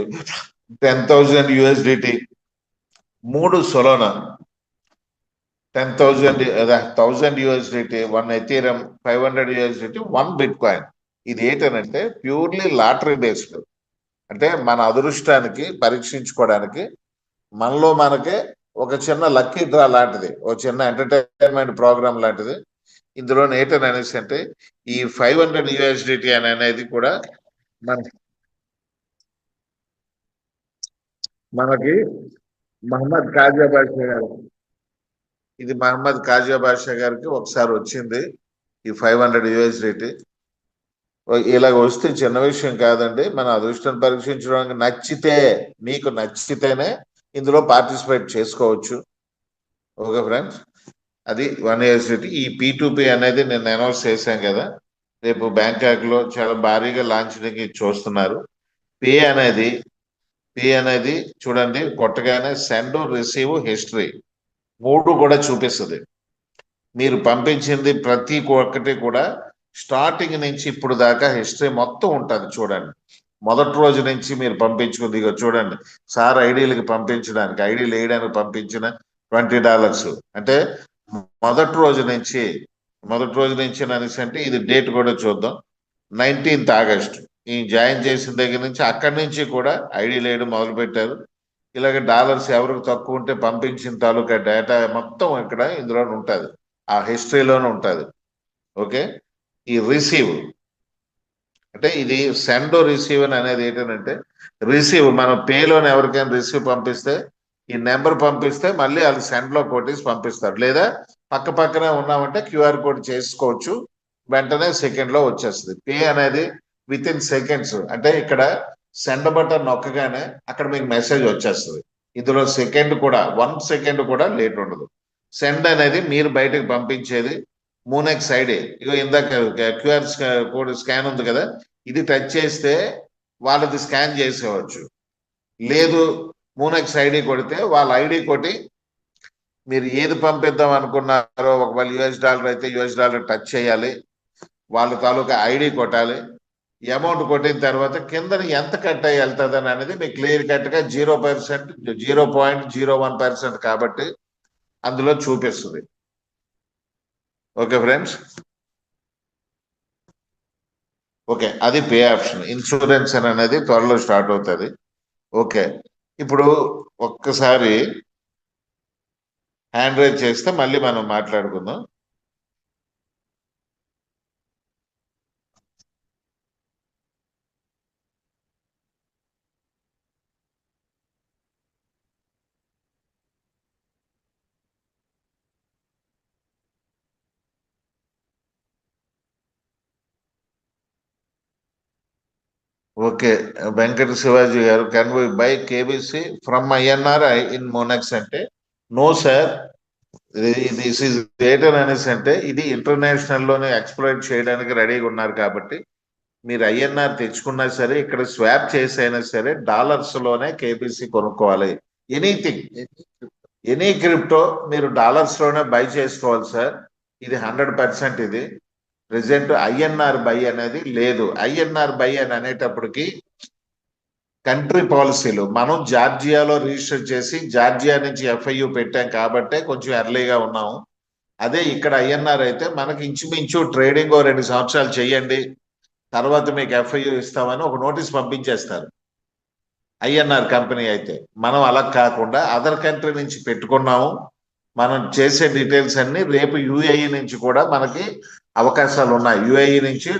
10,000 USDT, 3 Solana 10,000 USDT, 1 Ethereum 500 USDT, 1 bitcoin. ఇది ఏంటంటే ప్యూర్లీ లాటరీ బేస్డ్. అంటే మన అదృష్టానికి పరీక్షించుకోవడానికి మనలో మనకే ఒక చిన్న లక్కీ డ్రా లాంటిది, ఒక చిన్న ఎంటర్టైన్మెంట్ ప్రోగ్రామ్ లాంటిది. ఇందులో ఏంటని అనేసి అంటే ఈ 500 USDT అనేది కూడా మనకి మహమ్మద్ కాజా బాషా గారు, ఇది మహమ్మద్ కాజా బాషా గారికి ఒకసారి వచ్చింది ఈ 500 USDT. ఇలాగ వస్తే చిన్న విషయం కాదండి. మన అదృష్టం పరీక్షించడానికి నచ్చితే, మీకు నచ్చితేనే ఇందులో పార్టిసిపేట్ చేసుకోవచ్చు. ఓకే ఫ్రెండ్స్, అది 1 USDT. ఈ P2P అనేది నేను అనౌన్స్ చేశాను కదా, రేపు బ్యాంకాక్ లో చాలా భారీగా లాంచింగ్ చూస్తున్నారు. పే అనేది చూడండి, కొట్టగానే సెండ్, రిసీవ్, హిస్టరీ 3 కూడా చూపిస్తుంది. మీరు పంపించింది ప్రతి ఒక్కటి కూడా స్టార్టింగ్ నుంచి ఇప్పుడు దాకా హిస్టరీ మొత్తం ఉంటుంది. చూడండి, మొదటి రోజు నుంచి మీరు పంపించుకుంది ఇక చూడండి. సార్ ఐడీలకి పంపించడానికి, ఐడీలు వేయడానికి పంపించిన $20 అంటే మొదటి రోజు నుంచి అనేసి అంటే ఇది డేట్ కూడా చూద్దాం. 19th August ఈ జాయిన్ చేసిన దగ్గర నుంచి అక్కడి నుంచి కూడా ఐడీలు వేయడం మొదలు పెట్టారు. ఇలాగ డాలర్స్ ఎవరికి తక్కువ ఉంటే పంపించిన తాలూకా డేటా మొత్తం ఇక్కడ ఇందులో ఉంటుంది, ఆ హిస్టరీలోనే ఉంటుంది. ఓకే, ఈ రిసీవ్ అంటే ఇది సెండ్, రిసీవ్ అనేది ఏంటంటే రిసీవ్ మనం పేలోని ఎవరికైనా రిసీవ్ పంపిస్తే ఈ నెంబర్ పంపిస్తే మళ్ళీ వాళ్ళు సెండ్ లో కొట్టేసి పంపిస్తారు. లేదా పక్క పక్కనే ఉన్నామంటే QR కోడ్ చేసుకోవచ్చు, వెంటనే సెకండ్ లో వచ్చేస్తుంది. పే అనేది విత్ ఇన్ సెకండ్స్. అంటే ఇక్కడ సెండ్ బటన్ నొక్కగానే అక్కడ మీకు మెసేజ్ వచ్చేస్తుంది. ఇందులో సెకండ్ కూడా 1 సెకండ్ కూడా లేట్ ఉండదు. సెండ్ అనేది మీరు బయటకు పంపించేది మూనెక్స్ ఐడి, ఇగో ఇందాక QR కోడ్ స్కాన్ ఉంది కదా, ఇది టచ్ చేస్తే వాళ్ళది స్కాన్ చేసేవచ్చు. లేదు మూనెక్స్ ఐడి కొడితే వాళ్ళ ఐడి కొట్టి మీరు ఏది పంపిద్దాం అనుకున్నారో, ఒకవేళ $US అయితే $US టచ్ చేయాలి, వాళ్ళ తాలూకా ఐడి కొట్టాలి. అమౌంట్ కొట్టిన తర్వాత కింద ఎంత కట్ అయ్యి వెళ్తుంది అనేది మీకు క్లియర్ కట్ గా 0.01% కాబట్టి అందులో చూపిస్తుంది. ఓకే ఫ్రెండ్స్, ఓకే, అది పే ఆప్షన్. ఇన్సూరెన్స్ అనేది త్వరలో స్టార్ట్ అవుతుంది. ఓకే, ఇప్పుడు ఒక్కసారి హ్యాండ్ రైజ్ చేస్తే మళ్ళీ మనం మాట్లాడుకుందాం. ఓకే, వెంకట శివాజీ గారు, can we buy KBC from INR in Monex అంటే no sir. This is data అనేసి అంటే ఇది ఇంటర్నేషనల్ లోనే ఎక్స్ప్లోర్ చేయడానికి రెడీగా ఉన్నారు కాబట్టి మీరు INR తెచ్చుకున్నా సరే, ఇక్కడ స్వాప్ చేసైనా సరే డాలర్స్ లోనే KBC కొనుక్కోవాలి. ఎనీథింగ్, ఎనీ క్రిప్టో మీరు డాలర్స్ లోనే బై చేసుకోవాలి సార్. ఇది 100% ఇది. ప్రెసెంట్ ఐఎన్ఆర్ బై అనేది లేదు. ఐఎన్ఆర్ బై అని అనేటప్పటికి కంట్రీ పాలసీలు మనం జార్జియాలో రిజిస్టర్ చేసి జార్జియా నుంచి ఎఫ్ఐయు పెట్టాం కాబట్టే కొంచెం ఎర్లీగా ఉన్నాము. అదే ఇక్కడ ఐఎన్ఆర్ అయితే మనకి ఇంచుమించు ట్రేడింగ్ 2 సంవత్సరాలు చేయండి, తర్వాత మీకు ఎఫ్ఐయు ఇస్తామని ఒక నోటీస్ పంపించేస్తారు ఐఎన్ఆర్ కంపెనీ అయితే. మనం అలా కాకుండా అదర్ కంట్రీ నుంచి పెట్టుకున్నాము. మనం చేసే డీటెయిల్స్ అన్ని రేపు యుఏఈ నుంచి కూడా మనకి అవకాశాలు ఉన్నాయి, యుఏఈ నుంచి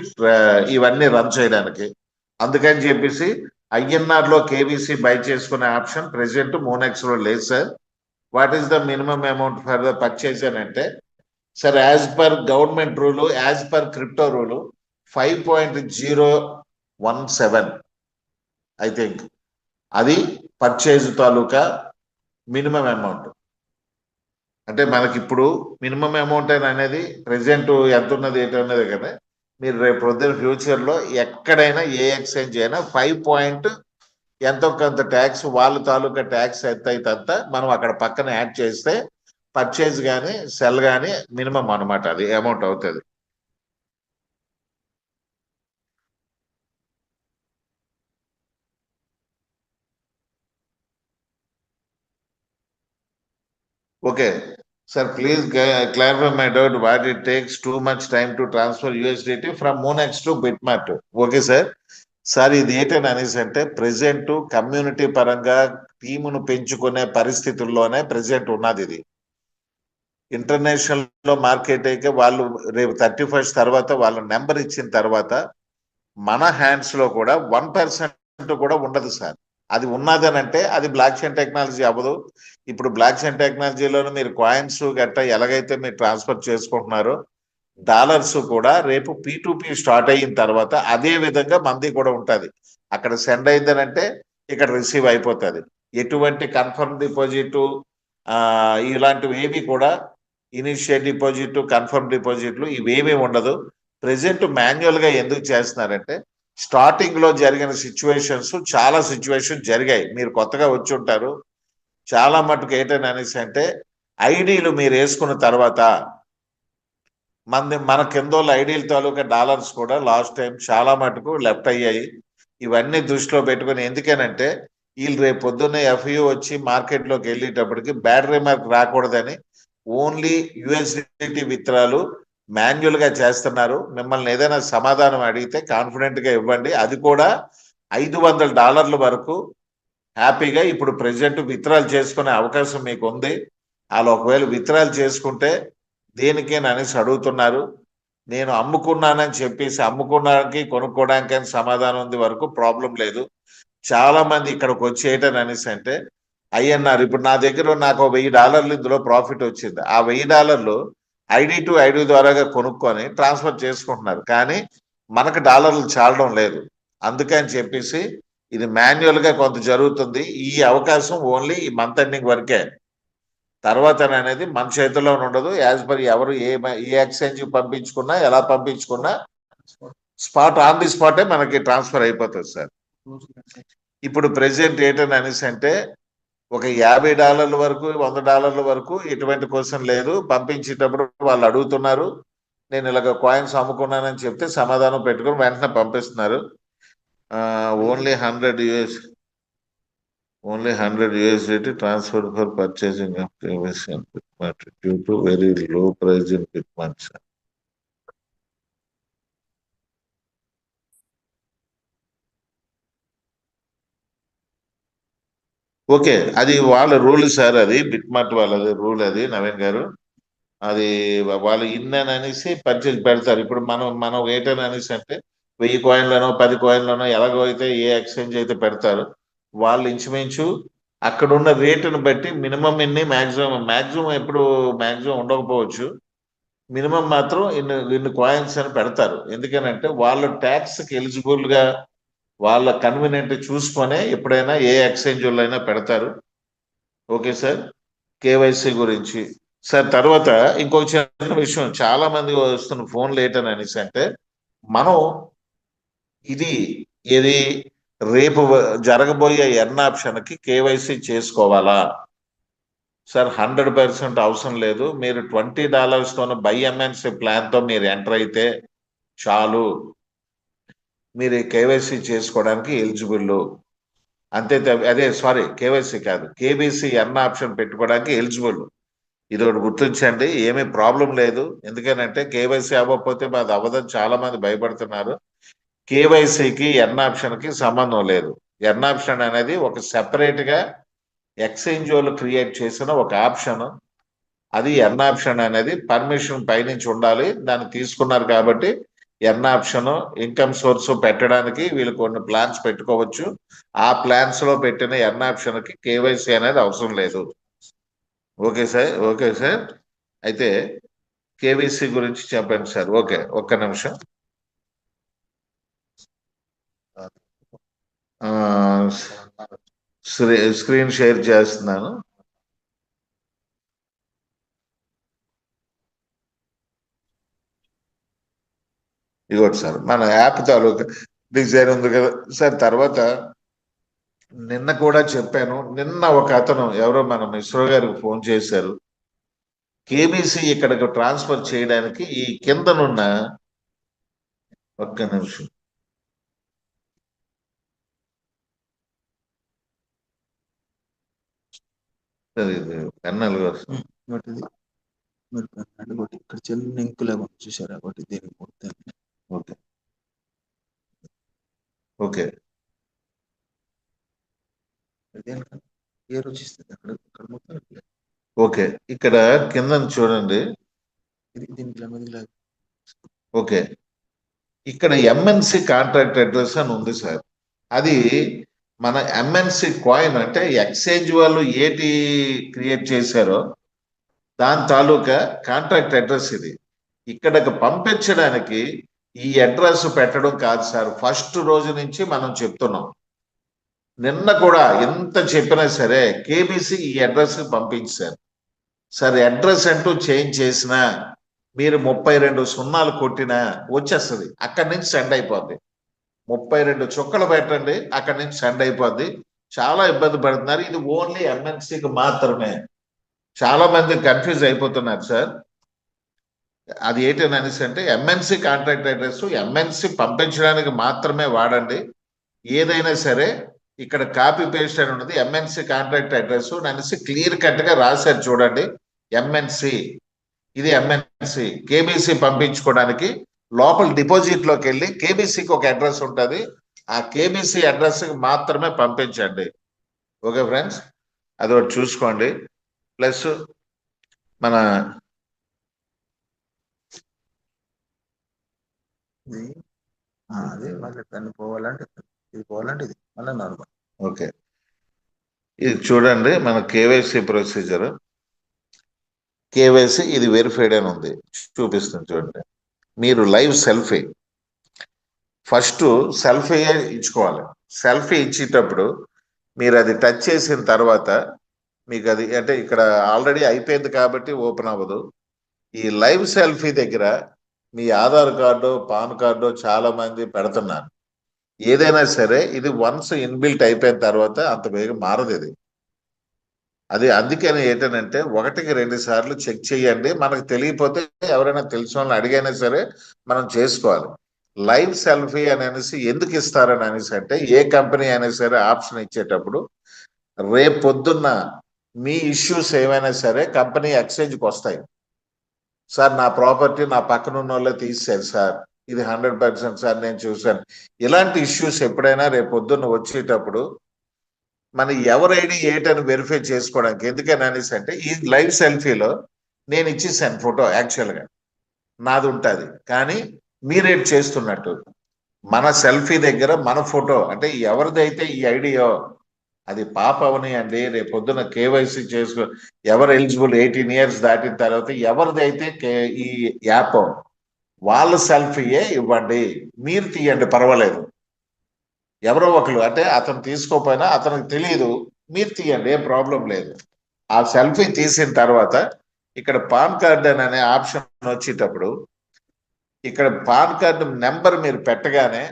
ఇవన్నీ రన్ చేయడానికి. అందుకని చెప్పేసి ఐఎన్ఆర్ లో కేవీసీ బై చేసుకునే ఆప్షన్ ప్రెసెంట్ మోనెక్స్ లో లేదు sir. What is the minimum amount for the purchase అని అంటే sir, as per government rule, as per crypto rule 5.017 I think అది పర్చేజ్ తాలూకా మినిమం అమౌంట్. అంటే మనకి ఇప్పుడు మినిమం అమౌంట్ అనేది ప్రెసెంట్ ఎంత ఉన్నది ఏంటన్నది కదా. మీరు రేపు పొద్దున ఫ్యూచర్ లో ఎక్కడైనా ఏ ఎక్స్చేంజ్ అయినా 5 ఎంతో కొంత ట్యాక్స్, వాళ్ళ తాలూకా ట్యాక్స్ ఎంత అయితే అంత మనం అక్కడ పక్కన యాడ్ చేస్తే పర్చేజ్ కానీ సెల్ కానీ మినిమం అనమాట, అది అమౌంట్ అవుతుంది. Okay sir, please clarify my doubt what it takes too much time to transfer USDT from Monex to BitMart. Okay sir. Sir ఇది ఏంటని అనేసి అంటే ప్రెసెంట్ కమ్యూనిటీ పరంగా టీమును పెంచుకునే పరిస్థితుల్లోనే ప్రెసెంట్ ఉన్నది. ఇది ఇంటర్నేషనల్ లో మార్కెట్ అయితే వాళ్ళు రేపు 31st తర్వాత వాళ్ళ నెంబర్ ఇచ్చిన తర్వాత మన హ్యాండ్స్ లో కూడా 1% కూడా ఉండదు సార్. అది ఉన్నదనంటే అది బ్లాక్ చైన్ టెక్నాలజీ అవ్వదు. ఇప్పుడు బ్లాక్ చైన్ టెక్నాలజీలోనే మీరు కాయిన్స్ గట్టా ఎలాగైతే మీరు ట్రాన్స్ఫర్ చేసుకుంటున్నారో డాలర్స్ కూడా రేపు P2P స్టార్ట్ అయిన తర్వాత అదే విధంగా మంది కూడా ఉంటుంది. అక్కడ సెండ్ అయిందనంటే ఇక్కడ రిసీవ్ అయిపోతుంది. ఎటువంటి కన్ఫర్మ్ డిపాజిట్ ఇలాంటివి ఏవి కూడా ఇనిషియల్ డిపాజిట్, కన్ఫర్మ్ డిపాజిట్లు ఇవేమీ ఉండదు. ప్రెసెంట్ మాన్యువల్ గా ఎందుకు చేస్తున్నారంటే స్టార్టింగ్ లో జరిగిన సిచ్యువేషన్స్, చాలా సిచ్యువేషన్ జరిగాయి. మీరు కొత్తగా వచ్చి ఉంటారు. చాలా మటుకు ఏంటని అనేసి అంటే ఐడీలు మీరు వేసుకున్న తర్వాత మన కిందోళ్ళ ఐడీల తాలూకా డాలర్స్ కూడా లాస్ట్ టైం చాలా మటుకు లెఫ్ట్ అయ్యాయి. ఇవన్నీ దృష్టిలో పెట్టుకుని ఎందుకనంటే వీళ్ళు రేపు పొద్దున్నే ఎఫ్యూ వచ్చి మార్కెట్లోకి వెళ్ళేటప్పటికి బ్యాడ్ రిమార్క్ రాకూడదని ఓన్లీ యూఎస్డిటీ విత్డ్రాలు మాన్యువల్ గా చేస్తున్నారు. మిమ్మల్ని ఏదైనా సమాధానం అడిగితే కాన్ఫిడెంట్ గా ఇవ్వండి. అది కూడా $500 వరకు హ్యాపీగా ఇప్పుడు ప్రెసెంట్ విత్డ్రాల్ చేసుకునే అవకాశం మీకు ఉంది. వాళ్ళు ఒకవేళ విత్డ్రాల్ చేసుకుంటే దేనికేనా అనేసి అడుగుతున్నారు. నేను అమ్ముకున్నానని చెప్పేసి అమ్ముకున్నానికి కొనుక్కోవడానికి అని సమాధానం ఉంది వరకు ప్రాబ్లం లేదు. చాలా మంది ఇక్కడికి వచ్చేయటని అనేసి అంటే ఐఎన్ఆర్ ఇప్పుడు నా దగ్గర నాకు $1000 ఇందులో ప్రాఫిట్ వచ్చింది. ఆ $1000 ఐడి టు ఐడి ద్వారాగా కొనుక్కొని ట్రాన్స్ఫర్ చేసుకుంటున్నారు. కానీ మనకు డాలర్లు చాలడం లేదు. అందుకని చెప్పేసి ఇది మాన్యువల్ గా కొంత జరుగుతుంది. ఈ అవకాశం ఓన్లీ ఈ మంత్ ఎండింగ్ వరకే. తర్వాత అనేది మన చేతిలో ఉండదు. యాజ్ పర్ ఎవరు ఏ ఎక్స్చేంజ్ పంపించుకున్నా ఎలా పంపించుకున్నా స్పాట్ ఆన్ ది స్పాటే మనకి ట్రాన్స్ఫర్ అయిపోతుంది సార్. ఇప్పుడు ప్రెసెంట్ ఏంటని అనేసి అంటే ఒక $50 వరకు $100 వరకు ఎటువంటి క్వశ్చన్ లేదు. పంపించేటప్పుడు వాళ్ళు అడుగుతున్నారు. నేను ఇలాగ కాయిన్స్ అమ్ముకున్నానని చెప్తే సమాధానం పెట్టుకుని వెంటనే పంపిస్తున్నారు. Only 100 USDT transferred for purchasing of KYC in Bitmart due to very low price in Bitmart. Okay, అది వాళ్ళ రూల్ సార్. అది బిట్మార్ట్ వాళ్ళది రూల్. అది నవీన్ గారు, అది వాళ్ళు ఇన్నని అనేసి పర్చేజ్ పెడతారు. ఇప్పుడు మనం ఏంటని అనేసి అంటే 1000 కాయిన్లను 10 కాయిన్లను ఎలాగో అయితే ఏ ఎక్స్చేంజ్ అయితే పెడతారు వాళ్ళు ఇంచుమించు అక్కడ ఉన్న రేటును బట్టి మినిమం ఎన్ని మ్యాక్సిమం ఎప్పుడు మ్యాక్సిమం ఉండకపోవచ్చు. మినిమం మాత్రం ఇన్ని కాయిన్స్ అని పెడతారు. ఎందుకనంటే వాళ్ళ ట్యాక్స్కి ఎలిజిబుల్ గా వాళ్ళ కన్వీనియంట్ చూసుకొనే ఎప్పుడైనా ఏ ఎక్స్చేంజ్ అయినా పెడతారు. ఓకే సార్, కేవైసీ గురించి సార్. తర్వాత ఇంకొక చిన్న విషయం, చాలా మంది వస్తున్న ఫోన్లు ఏంటని అనేసి అంటే మనం ఇది రేపు జరగబోయే ఎన్ ఆప్షన్కి కేవైసీ చేసుకోవాలా? సార్ 100% అవసరం లేదు. మీరు $20 బై ఎంఎన్సీ ప్లాన్తో మీరు ఎంటర్ అయితే చాలు, మీరు కేవైసీ చేసుకోవడానికి ఎలిజిబుల్. అంతే. అదే సారీ, కేవైసీ కాదు, కేబీసీ ఎన్ ఆప్షన్ పెట్టుకోవడానికి ఎలిజిబుల్. ఇది ఒకటి గుర్తించండి, ఏమీ ప్రాబ్లం లేదు. ఎందుకనంటే కేవైసీ అవ్వకపోతే మాది అవ్వదని చాలా మంది భయపడుతున్నారు. కేవైసీకి ఎన్ ఆప్షన్కి సంబంధం లేదు. ఎన్ ఆప్షన్ అనేది ఒక సెపరేట్గా ఎక్స్చేంజ్ వాళ్ళు క్రియేట్ చేసిన ఒక ఆప్షన్. అది ఎన్ ఆప్షన్ అనేది పర్మిషన్ పైనుంచి ఉండాలి, దాన్ని తీసుకున్నారు కాబట్టి ఎన్ ఆప్షన్ ఇన్కమ్ సోర్స్ పెట్టడానికి వీళ్ళు కొన్ని ప్లాన్స్ పెట్టుకోవచ్చు. ఆ ప్లాన్స్ లో పెట్టిన ఎన్ ఆప్షన్ కి కేవైసీ అనేది అవసరం లేదు. Okay sir, okay sir. అయితే కేవైసీ గురించి చెప్పండి సార్. ఓకే, ఒక్క నిమిషం. స్క్రీన్ షేర్ చేస్తున్నాను. ఇదిగోటి సార్, మన యాప్ తాలూకా డిజైన్ ఉంది కదా సార్. తర్వాత నిన్న కూడా చెప్పాను, నిన్న ఒక అతను ఎవరో మన మిశ్రో గారికి ఫోన్ చేశారు. కేబీసీ ఇక్కడికి ట్రాన్స్ఫర్ చేయడానికి ఈ కిందనున్న, ఒక్క నిమిషం, ఇది కన్నల్ గారు మీరు పెన్నాడు ఒకటి ఇక్కడ చిన్న ఇంకులాగా చూసారా, ఒకటి దీనికి కొడితే. ఓకే ఓకే ఏర్ వచ్చేస్తుంది అక్కడ, ఇక్కడ మొత్తం ఓకే. ఇక్కడ కింద చూడండి. దీనికి ఓకే, ఇక్కడ ఎంఎన్సి కాంట్రాక్ట్ అడ్రస్ అని ఉంది సార్. అది మన ఎంఎన్సి కాయిన్ అంటే ఎక్స్చేంజ్ వాళ్ళు ఏటి క్రియేట్ చేశారో దాని తాలూకా కాంట్రాక్ట్ అడ్రస్ ఇది. ఇక్కడికి పంపించడానికి ఈ అడ్రస్ పెట్టడం కాదు సార్, ఫస్ట్ రోజు నుంచి మనం చెప్తున్నాం. నిన్న కూడా ఎంత చెప్పినా సరే కేబీసీ ఈ అడ్రస్ పంపించారు సార్. అడ్రస్ అంటూ చేంజ్ చేసినా మీరు 32 సున్నాలు కొట్టినా వచ్చేస్తుంది, అక్కడి నుంచి సెండ్ అయిపోద్ది. 32 చుక్కలు పెట్టండి, అక్కడి నుంచి సెండ్ అయిపోద్ది. చాలా ఇబ్బంది పడుతున్నారు. ఇది ఓన్లీ ఎంఎన్సీకి మాత్రమే. చాలా మంది కన్ఫ్యూజ్ అయిపోతున్నారు సార్. అది ఏంటని అనేసి అంటే ఎంఎన్సీ కాంట్రాక్ట్ అడ్రస్ ఎంఎన్సీ పంపించడానికి మాత్రమే వాడండి. ఏదైనా సరే ఇక్కడ కాపీ పేస్ట్ అని ఉన్నది, ఎంఎన్సీ కాంట్రాక్ట్ అడ్రస్ అనేసి క్లియర్ కట్ గా రాశారు చూడండి. ఎంఎన్సీ, ఇది ఎంఎన్సీ. కేబీసీ పంపించుకోవడానికి లోపల డిపాజిట్ లోకి వెళ్ళి కేబీసీకి ఒక అడ్రస్ ఉంటుంది, ఆ కేబీసీ అడ్రస్ మాత్రమే పంపించండి. ఓకే ఫ్రెండ్స్, అది ఒకటి చూసుకోండి. ప్లస్ మన అదే మళ్ళీ దాన్ని పోవాలంటే ఇది పోవాలంటే ఇది మళ్ళీ నార్మల్. ఓకే, ఇది చూడండి మన కేవైసీ ప్రొసీజర్. కేవైసీ ఇది వెరిఫైడ్ అని ఉంది, చూపిస్తుంది చూడండి. మీరు లైవ్ సెల్ఫీ, ఫస్ట్ సెల్ఫీ ఇచ్చుకోవాలి. సెల్ఫీ ఇచ్చేటప్పుడు మీరు అది టచ్ చేసిన తర్వాత మీకు అది అంటే ఇక్కడ ఆల్రెడీ అయిపోయింది కాబట్టి ఓపెన్ అవ్వదు. ఈ లైవ్ సెల్ఫీ దగ్గర మీ ఆధార్ కార్డు, పాన్ కార్డు చాలా మంది పెడుతున్నారు. ఏదైనా సరే ఇది వన్స్ ఇన్బిల్ట్ అయిపోయిన తర్వాత అంత వేగం మారదు ఇది. అది అందుకని ఏంటంటే 1-2 సార్లు చెక్ చేయండి. మనకు తెలియకపోతే ఎవరైనా తెలిసిన వాళ్ళని అడిగైనా సరే మనం చేసుకోవాలి. లైవ్ సెల్ఫీ అని అనేసి ఎందుకు ఇస్తారని అనేసి అంటే, ఏ కంపెనీ అయినా సరే ఆప్షన్ ఇచ్చేటప్పుడు రేపు పొద్దున్న మీ ఇష్యూస్ ఏమైనా సరే కంపెనీ ఎక్స్చేంజ్కి వస్తాయి. సార్ నా ప్రాపర్టీ నా పక్కన ఉన్న వాళ్ళే తీసేశారు సార్, ఇది 100% సార్ నేను చూశాను. ఇలాంటి ఇష్యూస్ ఎప్పుడైనా రేపు పొద్దున్న వచ్చేటప్పుడు మన ఎవరు ఐడి ఏటని వెరిఫై చేసుకోవడానికి. ఎందుకని అనేసి అంటే ఈ లైవ్ సెల్ఫీలో నేను ఇచ్చేసాను ఫోటో, యాక్చువల్గా నాది ఉంటుంది, కానీ మీరేట్ చేస్తున్నట్టు మన సెల్ఫీ దగ్గర మన ఫోటో అంటే ఎవరిదైతే ఈ ఐడియో అది పాప అవనియండి, రేపు పొద్దున కేవైసీ చేసుకో, ఎవరు ఎలిజిబుల్ 18 years దాటిన తర్వాత ఎవరిదైతే ఈ యాప్ వాళ్ళ సెల్ఫీయే ఇవ్వండి. మీరు తీయండి పర్వాలేదు, ఎవరో ఒకరు అంటే అతను తీసుకోపోయినా అతనికి తెలియదు, మీరు తీయండి, ఏం ప్రాబ్లం లేదు. ఆ సెల్ఫీ తీసిన తర్వాత ఇక్కడ పాన్ కార్డ్ అనే ఆప్షన్ వచ్చేటప్పుడు ఇక్కడ పాన్ కార్డు నెంబర్ మీరు పెట్టగానే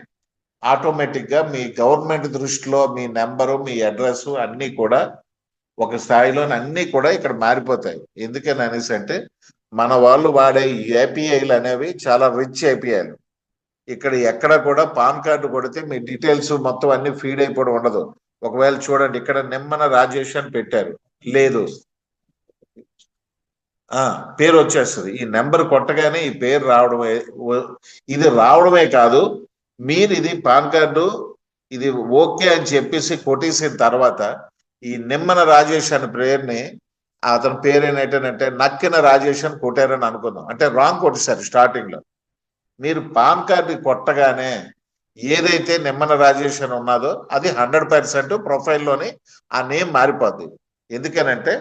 ఆటోమేటిక్ గా మీ గవర్నమెంట్ దృష్టిలో మీ నెంబరు, మీ అడ్రస్ అన్ని కూడా ఒక స్థాయిలోని అన్ని కూడా ఇక్కడ మారిపోతాయి. ఎందుకని అనేసి అంటే మన వాళ్ళు వాడే ఏపీఐలు అనేవి చాలా రిచ్ ఏపీఐలు. ఇక్కడ ఎక్కడ కూడా పాన్ కార్డు కొడితే మీ డీటెయిల్స్ మొత్తం అన్ని ఫీడ్ అయిపోవడం ఉండదు. ఒకవేళ చూడండి ఇక్కడ నిమ్మన రాజేష్ అని పెట్టారు, లేదు పేరు వచ్చేస్తుంది. ఈ నెంబర్ కొట్టగానే ఈ పేరు రావడమే, ఇది రావడమే కాదు, మీరు ఇది పాన్ కార్డు ఇది ఓకే అని చెప్పేసి కొట్టేసిన తర్వాత ఈ నిమ్మన రాజేష్ అనే పేరుని, అతని పేరు ఏంటంటే నక్కిన రాజేష్ అని కొట్టారని అనుకుందాం, అంటే రాంగ్ కొట్టేశారు స్టార్టింగ్ లో. మీరు పాన్ కార్డు కొట్టగానే ఏదైతే నిమ్మన రాజేష్ అని ఉన్నదో అది 100% ప్రొఫైల్లోని ఆ నేమ్ మారిపోద్ది. ఎందుకనంటే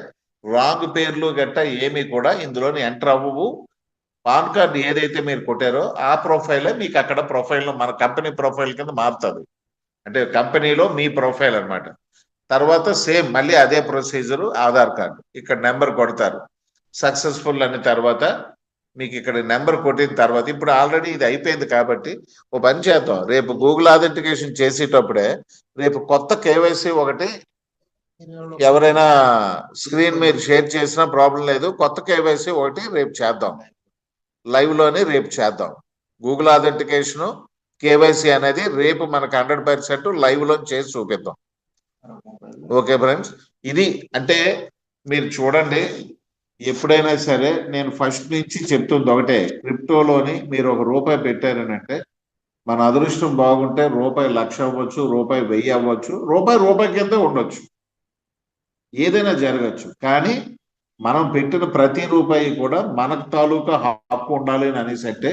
రాంగ్ పేర్లు గట్ట ఏమి కూడా ఇందులోని ఎంటర్ అవ్వవు. పాన్ కార్డు ఏదైతే మీరు కొట్టారో ఆ ప్రొఫైలే మీకు అక్కడ ప్రొఫైల్లో మన కంపెనీ ప్రొఫైల్ కింద మారుతుంది. అంటే కంపెనీలో మీ ప్రొఫైల్ అన్నమాట. తర్వాత సేమ్ మళ్ళీ అదే ప్రొసీజరు, ఆధార్ కార్డు ఇక్కడ నెంబర్ కొడతారు, సక్సెస్ఫుల్ అని తర్వాత మీకు ఇక్కడ నెంబర్ కొట్టిన తర్వాత ఇప్పుడు ఆల్రెడీ ఇది అయిపోయింది కాబట్టి ఓ పని చేద్దాం, రేపు గూగుల్ ఆథెంటికేషన్ చేసేటప్పుడే రేపు కొత్త కేవైసీ ఒకటి ఎవరైనా స్క్రీన్ మీరు షేర్ చేసినా ప్రాబ్లం లేదు, కొత్త కేవైసీ ఒకటి రేపు చేద్దాం, లైవ్ లోనే రేపు చేద్దాం. గూగుల్ ఆథెంటికేషన్ కేవైసీ అనేది రేపు మనకు 100% లైవ్ లో చేసి చూపిద్దాం. ఓకే ఫ్రెండ్స్, ఇది అంటే మీరు చూడండి, ఎప్పుడైనా సరే నేను ఫస్ట్ నుంచి చెప్తుంది ఒకటే, క్రిప్టోలోని మీరు ₹1 పెట్టారని అంటే మన అదృష్టం బాగుంటే ₹1,00,000 అవ్వచ్చు, ₹1,000 అవ్వచ్చు, రూపాయి కింద ఉండొచ్చు, ఏదైనా జరగచ్చు. కానీ మనం పెట్టిన ప్రతి రూపాయి కూడా మనకు తాలూకా హక్కు ఉండాలి అని అనేసి అంటే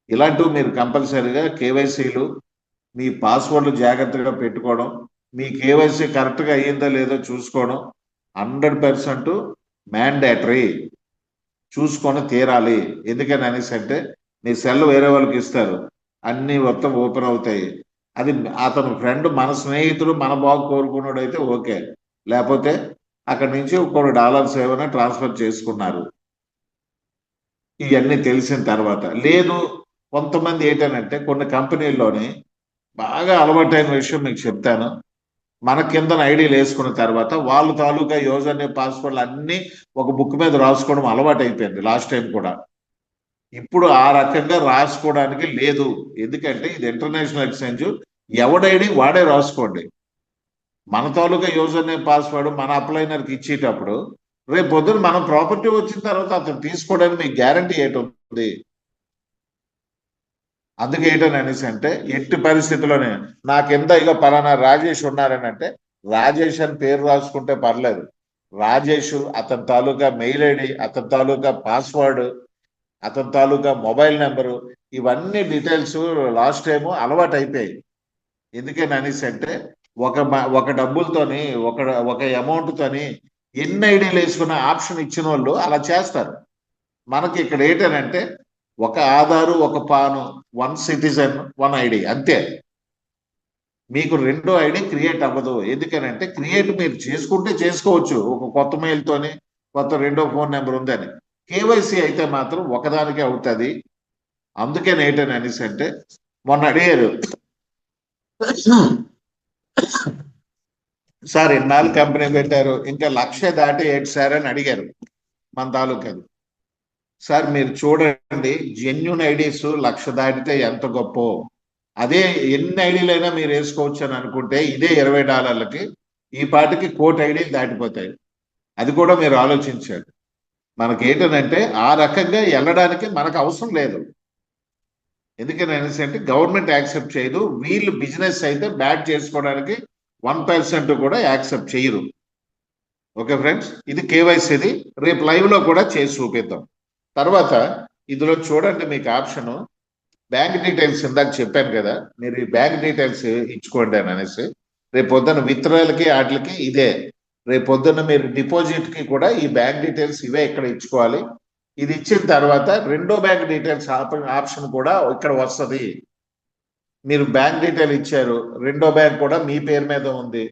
ఇలాంటివి మీరు కంపల్సరీగా కేవైసీలు, మీ పాస్వర్డ్లు జాగ్రత్తగా పెట్టుకోవడం, మీ కేవైసీ కరెక్ట్గా అయ్యిందో లేదో చూసుకోవడం 100% మ్యాండేటరీ, చూసుకొని తీరాలి. ఎందుకని అనేసి అంటే మీ సెల్ వేరే వాళ్ళకి ఇస్తారు, అన్ని మొత్తం ఓపెన్ అవుతాయి. అది అతను ఫ్రెండ్, మన స్నేహితుడు, మన బాగు కోరుకున్నాడు అయితే ఓకే, లేకపోతే అక్కడి నుంచి $1 ఏమైనా ట్రాన్స్ఫర్ చేసుకున్నారు. ఇవన్నీ తెలిసిన తర్వాత లేదు, కొంతమంది ఏంటనంటే కొన్ని కంపెనీల్లోని బాగా అలవాటైన విషయం మీకు చెప్తాను, మన కింద ఐడీలు వేసుకున్న తర్వాత వాళ్ళ తాలూకా యూజర్ నేమ్ పాస్వర్డ్లు అన్ని ఒక బుక్ మీద రాసుకోవడం అలవాటు అయిపోయింది లాస్ట్ టైం కూడా. ఇప్పుడు ఆ రకంగా రాసుకోవడానికి లేదు, ఎందుకంటే ఇది ఇంటర్నేషనల్ ఎక్స్చేంజ్, ఎవడైడి వాడే రాసుకోండి. మన తాలూకా యూజర్ నేమ్ పాస్వర్డ్ మన అప్లైనర్కి ఇచ్చేటప్పుడు రేపు పొద్దున మన ప్రాపర్టీ వచ్చిన తర్వాత అతను తీసుకోవడానికి మీకు గ్యారంటీ ఏంటుంది? అందుకే ఏంటని అనేసి అంటే ఎట్టి పరిస్థితుల్లోనే నా కింద ఇక పలానా రాజేష్ ఉన్నారని అంటే రాజేష్ అని పేరు రాసుకుంటే పర్లేదు, రాజేష్ అతని తాలూకా మెయిల్ ఐడి, అతని తాలూకా పాస్వర్డ్, అతని తాలూకా మొబైల్ నెంబరు, ఇవన్నీ డీటెయిల్స్ లాస్ట్ టైము అలవాటు అయిపోయాయి. ఎందుకని అనేసి అంటే ఒక డబ్బులతోని ఒక అమౌంట్తోని ఎన్ని ఐడీలు వేసుకున్న ఆప్షన్ ఇచ్చిన వాళ్ళు అలా చేస్తారు. మనకి ఇక్కడ ఏంటనంటే ఒక ఆధారు, ఒక పాను, 1 సిటిజన్ 1 ఐడి అంతే. మీకు 2వ ఐడి క్రియేట్ అవ్వదు. ఎందుకనంటే క్రియేట్ మీరు చేసుకుంటే చేసుకోవచ్చు, ఒక కొత్త మెయిల్తోని కొత్త 2వ ఫోన్ నెంబర్ ఉందని. కేవైసీ అయితే మాత్రం ఒకదానికే అవుతుంది. అందుకే ఏంటని అనేసి అంటే మొన్న అడిగారు సార్ ఎన్నాళ్ళు కంపెనీ పెట్టారు, ఇంకా 1,00,000 దాటి ఏంటి సార్ అని అడిగారు మన తాలూకాది. సార్ మీరు చూడండి, జెన్యున్ ఐడీస్ 1,00,000 దాటితే ఎంత గొప్ప, అదే ఎన్ని ఐడీలైనా మీరు వేసుకోవచ్చు అని అనుకుంటే ఇదే $20కి ఈ పాటికి 1,00,000 ఐడీలు దాటిపోతాయి. అది కూడా మీరు ఆలోచించాలి. మనకి ఏంటంటే ఆ రకంగా వెళ్ళడానికి మనకు అవసరం లేదు. ఎందుకని అనేసి అంటే గవర్నమెంట్ యాక్సెప్ట్ చేయదు, వీళ్ళు బిజినెస్ అయితే బ్యాట్ చేసుకోవడానికి 1% కూడా యాక్సెప్ట్ చేయరు. ఓకే ఫ్రెండ్స్, ఇది కేవైసీది, రేపు లైవ్ లో కూడా చేసి చూపిద్దాం. తర్వాత ఇందులో చూడండి మీకు ఆప్షన్ బ్యాంక్ డీటెయిల్స్, ఇందాక చెప్పాను కదా, మీరు ఈ బ్యాంక్ డీటెయిల్స్ ఇచ్చుకోండి అని అనేసి. రేపు పొద్దున్న విత్డ్రాయల్కి వాటికి ఇదే, రేపు పొద్దున్న మీరు డిపాజిట్కి కూడా ఈ బ్యాంక్ డీటెయిల్స్ ఇవే ఇక్కడ ఇచ్చుకోవాలి. ఇది ఇచ్చిన తర్వాత 2వ బ్యాంక్ డీటెయిల్స్ ఆప్షన్ కూడా ఇక్కడ వస్తుంది. మీరు బ్యాంక్ డీటెయిల్ ఇచ్చారు, 2వ బ్యాంక్ కూడా మీ పేరు మీద ఉంది,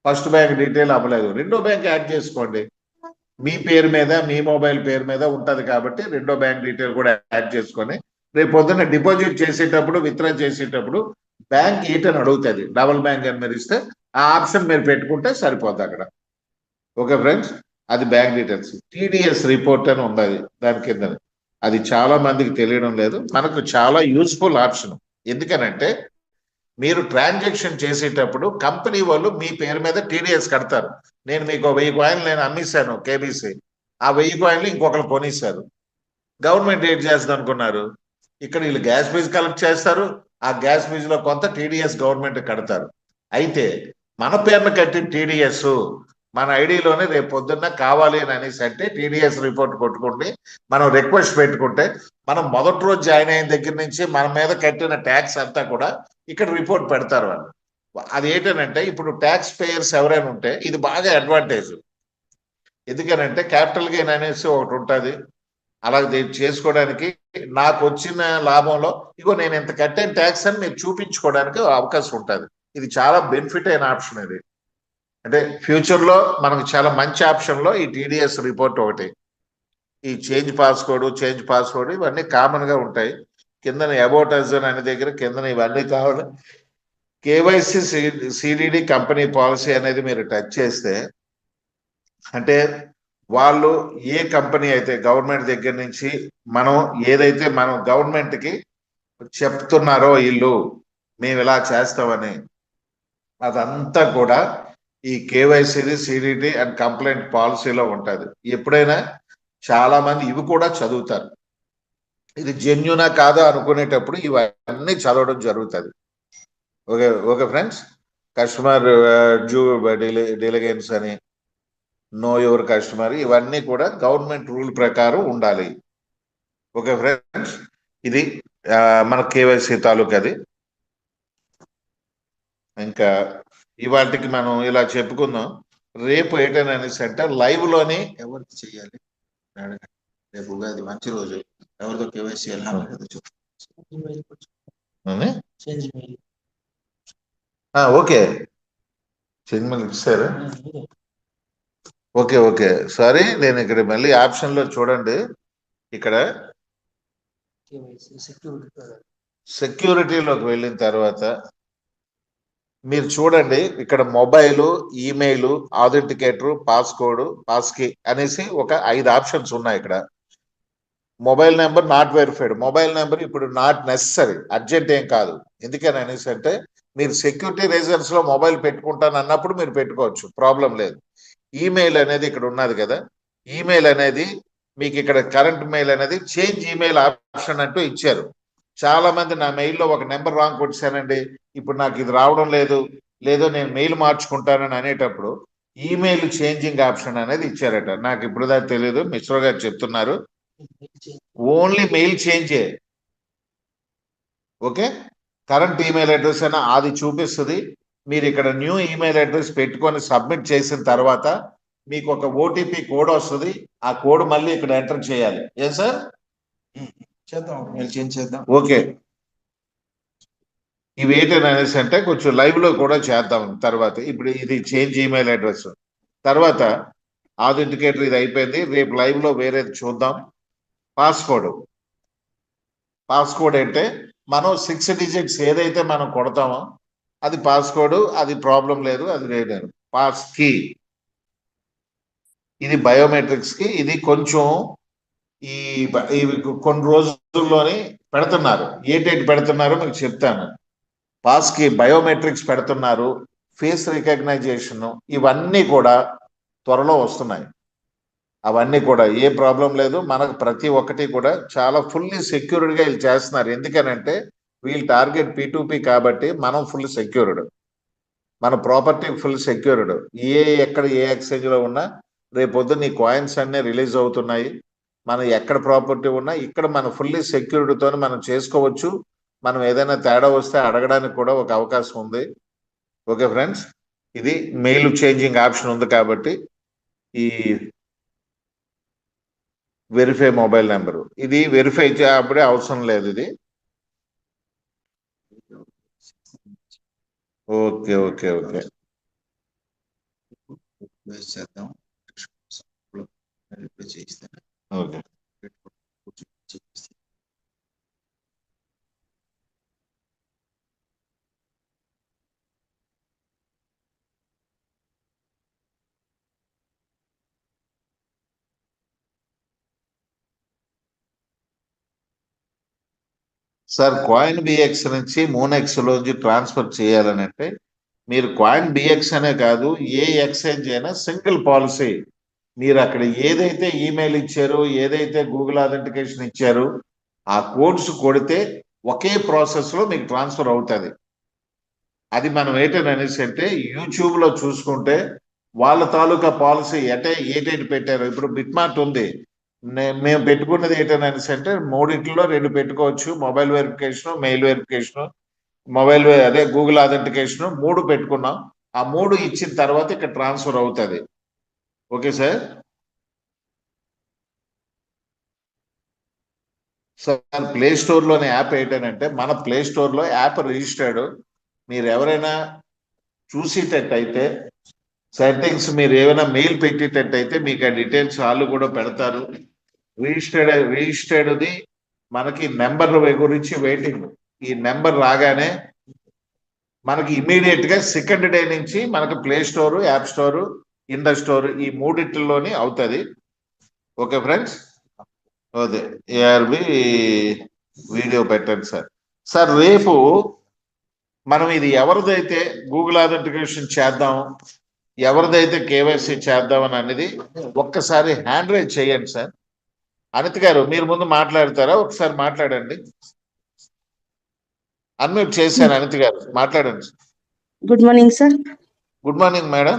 ఫస్ట్ బ్యాంక్ డీటెయిల్ అవ్వలేదు, 2వ బ్యాంక్ యాడ్ చేసుకోండి, మీ పేరు మీద మీ మొబైల్ పేరు మీద ఉంటది కాబట్టి 2వ బ్యాంక్ డీటెయిల్ కూడా యాడ్ చేసుకొని రేపు పొద్దున్న డిపాజిట్ చేసేటప్పుడు, విత్డ్రా చేసేటప్పుడు బ్యాంక్ ఏంటని అడుగుతుంది, డబుల్ బ్యాంక్ అని మీరు ఇస్తే ఆ ఆప్షన్ మీరు పెట్టుకుంటే సరిపోద్ది అక్కడ. ఓకే ఫ్రెండ్స్, అది బ్యాంక్ డీటెయిల్స్. టీడీఎస్ రిపోర్ట్ అని ఉంది అది దాని కింద. అది చాలా మందికి తెలియడం లేదు, మనకు చాలా యూస్ఫుల్ ఆప్షన్. ఎందుకనంటే మీరు ట్రాన్సాక్షన్ చేసేటప్పుడు కంపెనీ వాళ్ళు మీ పేరు మీద టీడీఎస్ కడతారు. నేను మీకు 1000 కాయిన్లు నేను అమ్మేశాను కేబీసీ, ఆ 1000 కాయిన్లు ఇంకొకరు కొనిస్తారు. గవర్నమెంట్ ఏం చేస్తుంది అనుకున్నారు, ఇక్కడ వీళ్ళు గ్యాస్ ఫీజు కలెక్ట్ చేస్తారు, ఆ గ్యాస్ ఫీజులో కొంత టీడీఎస్ గవర్నమెంట్ కడతారు. అయితే మన పేరున కట్టిన టీడీఎస్ మన ఐడిలోనే రేపు పొద్దున్న కావాలి అని అనేసి అంటే టీడీఎస్ రిపోర్ట్ కొట్టుకుంటే మనం రిక్వెస్ట్ పెట్టుకుంటే మనం మొదటి రోజు జాయిన్ అయిన దగ్గర నుంచి మన మీద కట్టిన ట్యాక్స్ అంతా కూడా ఇక్కడ రిపోర్ట్ పెడతారు వాళ్ళు. అది ఏంటంటే ఇప్పుడు ట్యాక్స్ పేయర్స్ ఎవరైనా ఉంటే ఇది బాగా అడ్వాంటేజ్. ఎందుకనంటే క్యాపిటల్ గెయిన్ అనేసి ఒకటి ఉంటుంది, అలాగే చేసుకోవడానికి నాకు వచ్చిన లాభంలో ఇగో నేను ఇంత కట్టిన ట్యాక్స్ అని మీరు చూపించుకోవడానికి అవకాశం ఉంటుంది. ఇది చాలా బెనిఫిట్ అయిన ఆప్షన్ ఇది. అంటే ఫ్యూచర్ లో మనకు చాలా మంచి ఆప్షన్ లో ఈ టీడీఎస్ రిపోర్ట్ ఒకటి. ఈ చేంజ్ పాస్వర్డ్ ఇవన్నీ కామన్ గా ఉంటాయి. కింద అబౌట్ అస్ అనే దగ్గర కింద ఇవన్నీ కావాలి. కేవైసీ సిడిడి కంపెనీ పాలసీ అనేది మీరు టచ్ చేస్తే అంటే వాళ్ళు ఏ కంపెనీ అయితే గవర్నమెంట్ దగ్గర నుంచి మనం ఏదైతే మనం గవర్నమెంట్ కి చెప్తున్నారో వీళ్ళు మేము ఇలా చేస్తామని, అదంతా కూడా ఈ కేవైసీది సిడిటి అండ్ కంప్లైంట్ పాలసీలో ఉంటుంది. ఎప్పుడైనా చాలా మంది ఇవి కూడా చదువుతారు, ఇది జెన్యునా కాదా అనుకునేటప్పుడు ఇవన్నీ చదవడం జరుగుతుంది. Okay okay friends, customer due diligence అని, నో యువర్ కస్టమర్, ఇవన్నీ కూడా గవర్నమెంట్ రూల్ ప్రకారం ఉండాలి. ఓకే ఫ్రెండ్స్, ఇది మన కేవైసీ తాలూకు. అది ఇంకా ఇవాటికి మనం ఇలా చెప్పుకుందాం. రేపు ఏంటని అనేసి అంటే లైవ్ లోని ఎవరికి చేయాలి రేపు ఉగాది మంచి రోజు, ఎవరితో కేవైసీ ఓకే చెందిమల్ ఇచ్చారు. ఓకే ఓకే సారీ, నేను ఇక్కడ మళ్ళీ ఆప్షన్ లో చూడండి, ఇక్కడ సెక్యూరిటీలోకి వెళ్ళిన తర్వాత మీరు చూడండి, ఇక్కడ మొబైల్, ఈమెయిల్, ఆథెంటికేటర్, పాస్కోడ్, పాస్కీ అనేసి ఒక 5 ఆప్షన్స్ ఉన్నాయి. ఇక్కడ mobile number not verified, mobile number ఇప్పుడు నాట్ నెసరీ, అర్జెంట్ ఏం కాదు. ఎందుకని అనేసి అంటే మీరు సెక్యూరిటీ రీజన్స్ లో మొబైల్ పెట్టుకుంటాను అన్నప్పుడు మీరు పెట్టుకోవచ్చు, ప్రాబ్లం లేదు. ఈమెయిల్ అనేది ఇక్కడ ఉన్నది కదా, ఈమెయిల్ అనేది మీకు ఇక్కడ కరెంట్ మెయిల్ అనేది చేంజ్ ఈమెయిల్ ఆప్షన్ అంటూ ఇచ్చారు. చాలా మంది నా మెయిల్లో ఒక నెంబర్ రాంగ్ కొట్టానండి, ఇప్పుడు నాకు ఇది రావడం లేదు, లేదో నేను మెయిల్ మార్చుకుంటానని అనేటప్పుడు ఈమెయిల్ చేంజింగ్ ఆప్షన్ అనేది ఇచ్చారట. నాకు ఇప్పుడు దాకా తెలియదు, మిశ్రో గారు చెప్తున్నారు. ఓన్లీ మెయిల్ చేంజే. ఓకే, కరెంట్ ఈమెయిల్ అడ్రస్ అయినా అది చూపిస్తుంది. మీరు ఇక్కడ న్యూ ఈమెయిల్ అడ్రస్ పెట్టుకొని సబ్మిట్ చేసిన తర్వాత మీకు ఒక ఓటీపీ కోడ్ వస్తుంది, ఆ కోడ్ మళ్ళీ ఇక్కడ ఎంటర్ చేయాలి. ఏ సార్ చేద్దాం, చేంజ్ చేద్దాం. ఓకే, ఇవి ఏంటని అనేసి అంటే కొంచెం లైవ్ లో కూడా చేద్దాం తర్వాత. ఇప్పుడు ఇది చేంజ్ ఈమెయిల్ అడ్రస్ తర్వాత ఆథెంటికేటర్ ఇది అయిపోయింది. రేపు లైవ్ లో వేరేది చూద్దాం. పాస్కోడ్ అంటే మనం 6 డిజిట్స్ ఏదైతే మనం కొడతామో అది పాస్కోడ్, అది ప్రాబ్లం లేదు, అది లేదు. పాస్ కీ ఇది బయోమెట్రిక్స్ కి, ఇది కొంచెం ఈ కొన్ని రోజుల్లోనే పెడుతున్నారు. ఏ డేట్ పెడుతున్నారో మీకు చెప్తాను. పాస్ కి బయోమెట్రిక్స్ పెడుతున్నారు, ఫేస్ రికగ్నైజేషన్, ఇవన్నీ కూడా త్వరలో వస్తున్నాయి. అవన్నీ కూడా ఏ ప్రాబ్లం లేదు, మనకు ప్రతి ఒక్కటి కూడా చాలా ఫుల్లీ సెక్యూర్డ్ గా వీళ్ళు చేస్తున్నారు. ఎందుకనంటే వీళ్ళు టార్గెట్ P2P కాబట్టి మనం ఫుల్ సెక్యూర్డ్, మన ప్రాపర్టీ ఫుల్ సెక్యూర్డ్. ఎక్కడ ఏ ఎక్స్చేంజ్ లో ఉన్నా రేపొద్దు నీ కాయిన్స్ అన్నీ రిలీజ్ అవుతున్నాయి. మనం ఎక్కడ ప్రాపర్టీ ఉన్నా ఇక్కడ మన ఫుల్లీ సెక్యూరిటీతో మనం చేసుకోవచ్చు. మనం ఏదైనా తేడా వస్తే అడగడానికి కూడా ఒక అవకాశం ఉంది. ఓకే ఫ్రెండ్స్, ఇది మెయిల్ చేంజింగ్ ఆప్షన్ ఉంది కాబట్టి ఈ వెరిఫై మొబైల్ నెంబరు ఇది వెరిఫై అప్పుడే అవసరం లేదు ఇది. ఓకే ఓకే ఓకే చేద్దాం. ఓకే సార్ కాయిన్ బిఎక్స్ నుంచి మూనెక్స్ లోంచి ట్రాన్స్ఫర్ చేయాలని అంటే మీరు కాయిన్ బిఎక్స్ అనే కాదు, ఏ ఎక్స్చేంజ్ అయినా సింగిల్ పాలసీ. మీరు అక్కడ ఏదైతే ఈమెయిల్ ఇచ్చారో, ఏదైతే గూగుల్ అథెంటికేషన్ ఇచ్చారో ఆ కోడ్స్ కొడితే ఒకే ప్రాసెస్ లో మీకు ట్రాన్స్ఫర్ అవుతుంది. అది మనం ఏంటనేసి అంటే యూట్యూబ్ లో చూసుకుంటే వాళ్ళ తాలూకా పాలసీ ఏటేటి పెట్టారు. ఇప్పుడు బిట్మార్ట్ ఉంది, మేము పెట్టుకున్నది ఏంటనేసి అంటే మూడింటిలో 2 పెట్టుకోవచ్చు. మొబైల్ వెరిఫికేషన్, మెయిల్ వెరిఫికేషన్, అదే గూగుల్ అథెంటికేషన్ 3 పెట్టుకున్నాం. ఆ 3 ఇచ్చిన తర్వాత ఇక్కడ ట్రాన్స్ఫర్ అవుతుంది. Okay sir. Sir play store లోని యాప్ ఏంటంటే మన ప్లే స్టోర్ లో యాప్ రిజిస్టర్డ్. మీరు ఎవరైనా చూసేటట్టయితే సెట్టింగ్స్ మీరు ఏమైనా మెయిల్ పెట్టేటట్టయితే మీకు ఆ డీటెయిల్స్ వాళ్ళు కూడా పెడతారు. రిజిస్టర్డ్ది మనకి నెంబర్ గురించి వెయిటింగ్. ఈ నెంబర్ రాగానే మనకి ఇమీడియట్ గా సెకండ్ డే నుంచి మనకి play store, app store, Indus store ఈ మూడిట్లోని అవుతుంది. Okay friends. అదే ఏఆర్బి వీడియో పెట్టండి సార్. సార్ రేపు మనం ఇది ఎవరిదైతే గూగుల్ అథెంటికేషన్ చేద్దాం, ఎవరిదైతే కేవైసీ చేద్దామని అనేది ఒక్కసారి హ్యాండ్ రైజ్ చేయండి సార్. అనిత్ గారు మీరు ముందు మాట్లాడతారా? ఒకసారి మాట్లాడండి. అన్మ్యూట్ చేశాను. అనిత్ గారు మాట్లాడండి. Good morning sir. Good morning madam.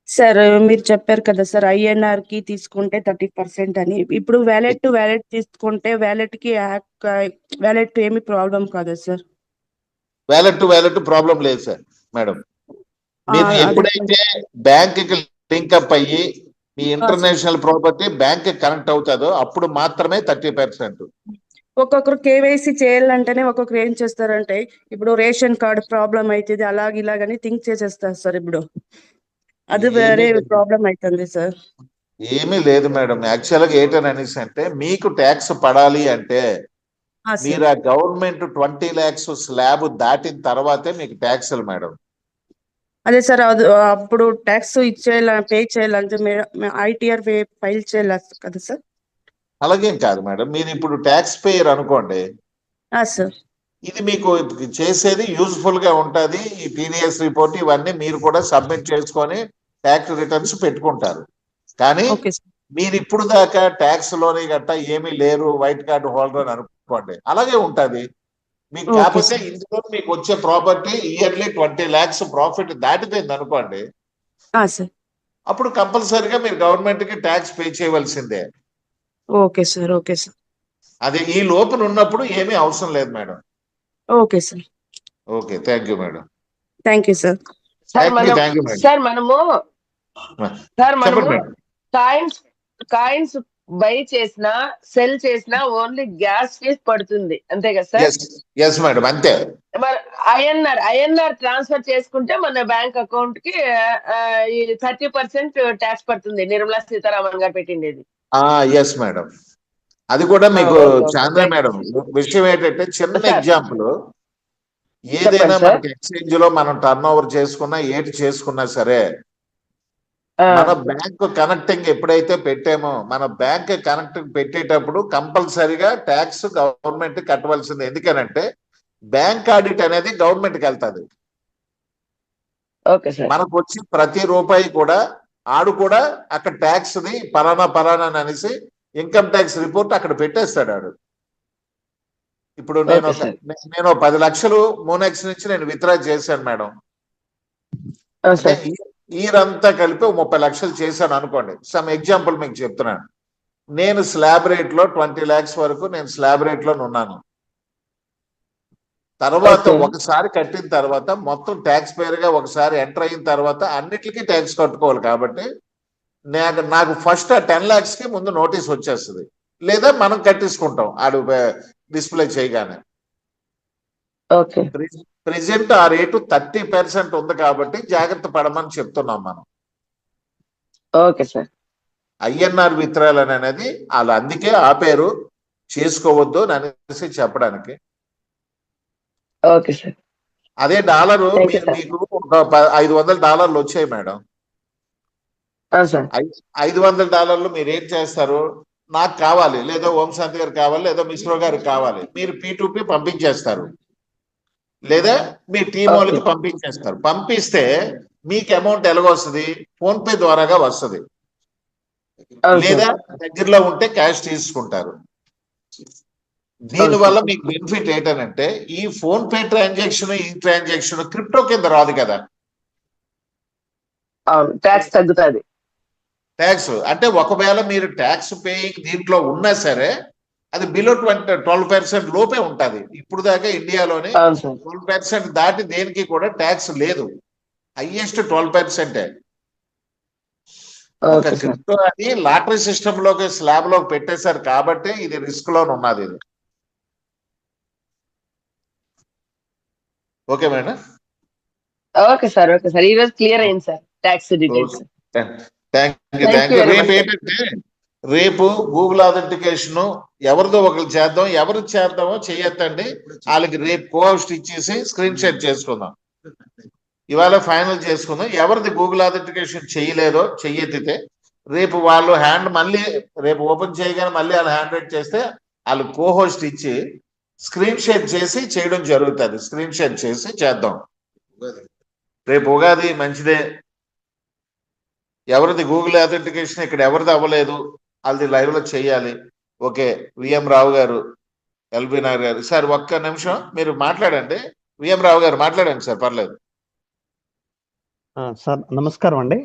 Sir మీరు చెప్పారు కదా సార్, ఐఎన్ఆర్ కి తీసుకుంటే 30% అని. ఇప్పుడు వ్యాలెట్ టు వ్యాలెట్ తీసుకుంటే వ్యాలెట్ కి వ్యాలెట్ ఏమి ప్రాబ్లం కాదా sir? Wallet to wallet problem లేదు సార్ మేడం. మీరు ఎప్పుడైతే బ్యాంక్ కి లింక్ అప్ అయ్యి మీ ఇంటర్నేషనల్ ప్రాపర్టీ బ్యాంక్ కనెక్ట్ అవుతుందో అప్పుడు మాత్రమే 30%. ఒక్కొక్కరు కేవైసీ చేయాలంటేనే ఒక్కొక్కరు ఏం చేస్తారంటే ఇప్పుడు రేషన్ కార్డు ప్రాబ్లం అవుతుంది ఇలాగని థింక్ చేసేస్తారు సార్. ఇప్పుడు అది వేరే ప్రాబ్లం అవుతుంది సార్. ఏమీ లేదు మేడం. యాక్చువల్గా ఏంటనేసి అంటే మీకు ట్యాక్స్ పడాలి అంటే మీరు ఆ గవర్నమెంట్ 20 lakhs స్లాబ్ దాటిన తర్వాతే మీకు ట్యాక్స్లు మేడం. అదే సార్, అప్పుడు ట్యాక్స్ పే చేయాలంటే ఐటీఆర్ ఫైల్ చేయాలి కదా సార్? అలాగేం కాదు మేడం. మీరు ఇప్పుడు ట్యాక్స్ పేయర్ అనుకోండి, సార్ ఇది మీకు చేసేది యూజ్ఫుల్ గా ఉంటుంది. ఈ టీడీఎస్ రిపోర్ట్ ఇవన్నీ మీరు కూడా సబ్మిట్ చేసుకొని ట్యాక్స్ రిటర్న్స్ పెట్టుకుంటారు. కానీ మీరు ఇప్పుడు దాకా ట్యాక్స్ లోని గట్టా ఏమీ లేరు, వైట్ కార్డు హోల్డర్ అని అనుకోండి, అలాగే ఉంటది మీకు. కాకపోతే ఇందులో మీకు వచ్చే ప్రాపర్టీ ఇయర్లీ 20 lakhs ప్రాఫిట్ దాటిపోయింది అనుకోండి, అప్పుడు కంపల్సరీగా మీరు గవర్నమెంట్ కి ట్యాక్స్ పే చేయవలసిందే. Okay sir. Okay sir. అది ఈ లోపల ఉన్నప్పుడు ఏమీ అవసరం లేదు madam. Okay sir. Okay, thank you madam. Thank you sir. Sir మనము కాయిన్స్ బై చేసినా సెల్ చేసినా ఓన్లీ గ్యాస్ ఫీజ్ పడుతుంది అంతే కదా సార్? ఎస్ మేడం, అంతే. మరి ఐఎన్ఆర్ ట్రాన్స్ఫర్ చేసుకుంటే మన బ్యాంక్ అకౌంట్ కి 30% ట్యాక్స్ పడుతుంది, నిర్మలా సీతారామన్ గారు పెట్టిండేది. ఎస్ మేడం, అది కూడా మీకు చాంద్ర మేడం. విషయం ఏంటంటే చిన్న ఎగ్జాంపుల్, ఏదైనా మనకి ఎక్స్చేంజ్ లో మనం టర్న్ ఓవర్ చేసుకున్నా ఏటి చేసుకున్నా సరే మన బ్యాంక్ కనెక్టింగ్ ఎప్పుడైతే పెట్టామో మన బ్యాంక్ కనెక్టింగ్ పెట్టేటప్పుడు కంపల్సరీగా ట్యాక్స్ గవర్నమెంట్ కట్టవలసింది. ఎందుకనంటే బ్యాంక్ ఆడిట్ అనేది గవర్నమెంట్ కి వెళ్తుంది. మనకు వచ్చి ప్రతి రూపాయి కూడా ఆడు కూడా అక్కడ ట్యాక్స్ ది పలానా అనేసి ఇన్కమ్ ట్యాక్స్ రిపోర్ట్ అక్కడ పెట్టేస్తాడు ఆడు. ఇప్పుడు నేను 10 లక్షలు మోనెక్స్ నుంచి నేను విత్డ్రా చేశాను మేడం. ఈరంతా కలిపి 30 లక్షలు చేశాను అనుకోండి. సమ్ ఎగ్జాంపుల్ మీకు చెప్తున్నాను. నేను స్లాబ్ రేట్ లో 20 lakhs వరకు నేను స్లాబ్ రేట్ లో ఉన్నాను. తర్వాత ఒకసారి కట్టిన తర్వాత మొత్తం ట్యాక్స్ పేర్ గా ఒకసారి ఎంటర్ అయిన తర్వాత అన్నిటికీ ట్యాక్స్ కట్టుకోవాలి. కాబట్టి నాకు ఫస్ట్ 10 lakhs కి ముందు నోటీస్ వచ్చేస్తుంది, లేదా మనం కట్టించుకుంటాం ఆడు డిస్ప్లే చేయగానే. ప్రెసెంట్ ఆ రేటు 30% ఉంది కాబట్టి జాగ్రత్త పడమని చెప్తున్నాం మనం. Okay sir. ఐఎన్ఆర్ విత్డ్రాయల్ అనేది వాళ్ళు అందుకే ఆపేరు, చేసుకోవద్దు అనేసి చెప్పడానికి. Okay sir. అదే డాలరు మీకు ఒక $500 వచ్చాయి మేడం. $500 మీరు ఏం చేస్తారు, నాకు కావాలి, లేదా ఓంశాంతి గారు కావాలి, లేదా మిశ్రో గారు కావాలి, మీరు P2P పంపించేస్తారు, లేదా మీ టీం వాళ్ళకి పంపించేస్తారు. పంపిస్తే మీకు అమౌంట్ ఎలాగొస్తుంది? ఫోన్ పే ద్వారాగా వస్తుంది, లేదా దగ్గరలో ఉంటే క్యాష్ తీసుకుంటారు. దీనివల్ల మీకు బెనిఫిట్ ఏంటంటే ఈ ఫోన్ పే ట్రాన్సాక్షన్, ఈ ట్రాన్సాక్షన్ క్రిప్టో కింద రాదు కదా. ట్యాక్స్ తగ్గుతుంది. ట్యాక్స్ అంటే ఒకవేళ మీరు ట్యాక్స్ పేయింగ్ దీంట్లో ఉన్నా సరే అది బిలో 12% లోపే ఉంటుంది. ఇప్పుడు దాకా ఇండియాలోనే 12% దాటి దేనికి కూడా ట్యాక్స్ లేదు. హైయెస్ట్ 12%. ఒక క్రిప్టో అది లాటరీ సిస్టమ్ లోకి స్లాబ్ లోకి పెట్టేశారు కాబట్టి ఇది రిస్క్ లోనే ఉన్నది ఇది. Okay madam. ఓకే సార్ ఈ రోజు క్లియర్ అయింది sir tax details. Thank you. రేపు ఏంటంటే రేపు గూగుల్ ఆథెంటికేషన్ ఎవరిదో ఒకరు చేద్దాం, ఎవరు చేద్దామో చెయ్యొద్దండి. వాళ్ళకి రేపు కోహోస్ట్ ఇచ్చేసి స్క్రీన్ షేర్ చేసుకుందాం. ఇవాళ ఫైనల్ చేసుకుందాం. ఎవరిది గూగుల్ ఆథెంటికేషన్ చేయలేదో చెయ్యెత్తితే రేపు వాళ్ళు హ్యాండ్ మళ్ళీ రేపు ఓపెన్ చేయగానే మళ్ళీ వాళ్ళు హ్యాండ్ రైట్ చేస్తే వాళ్ళు కోహోస్ట్ ఇచ్చి స్క్రీన్ షేర్ చేసి చేయడం జరుగుతుంది. స్క్రీన్ షేర్ చేసి చేద్దాం. రేపు ఉగాది మంచిదే. ఎవరిది గూగుల్ ఆథెంటికేషన్ ఇక్కడ ఎవరిది అవ్వలేదు వాళ్ళది లైవ్ లో చేయాలి. ఓకే, విఎం రావు గారు, ఎల్బీ నాయర్ గారు, సార్ ఒక్క నిమిషం మీరు మాట్లాడండి. విఎం రావు గారు మాట్లాడండి సార్, పర్లేదు. సార్ నమస్కారం అండి.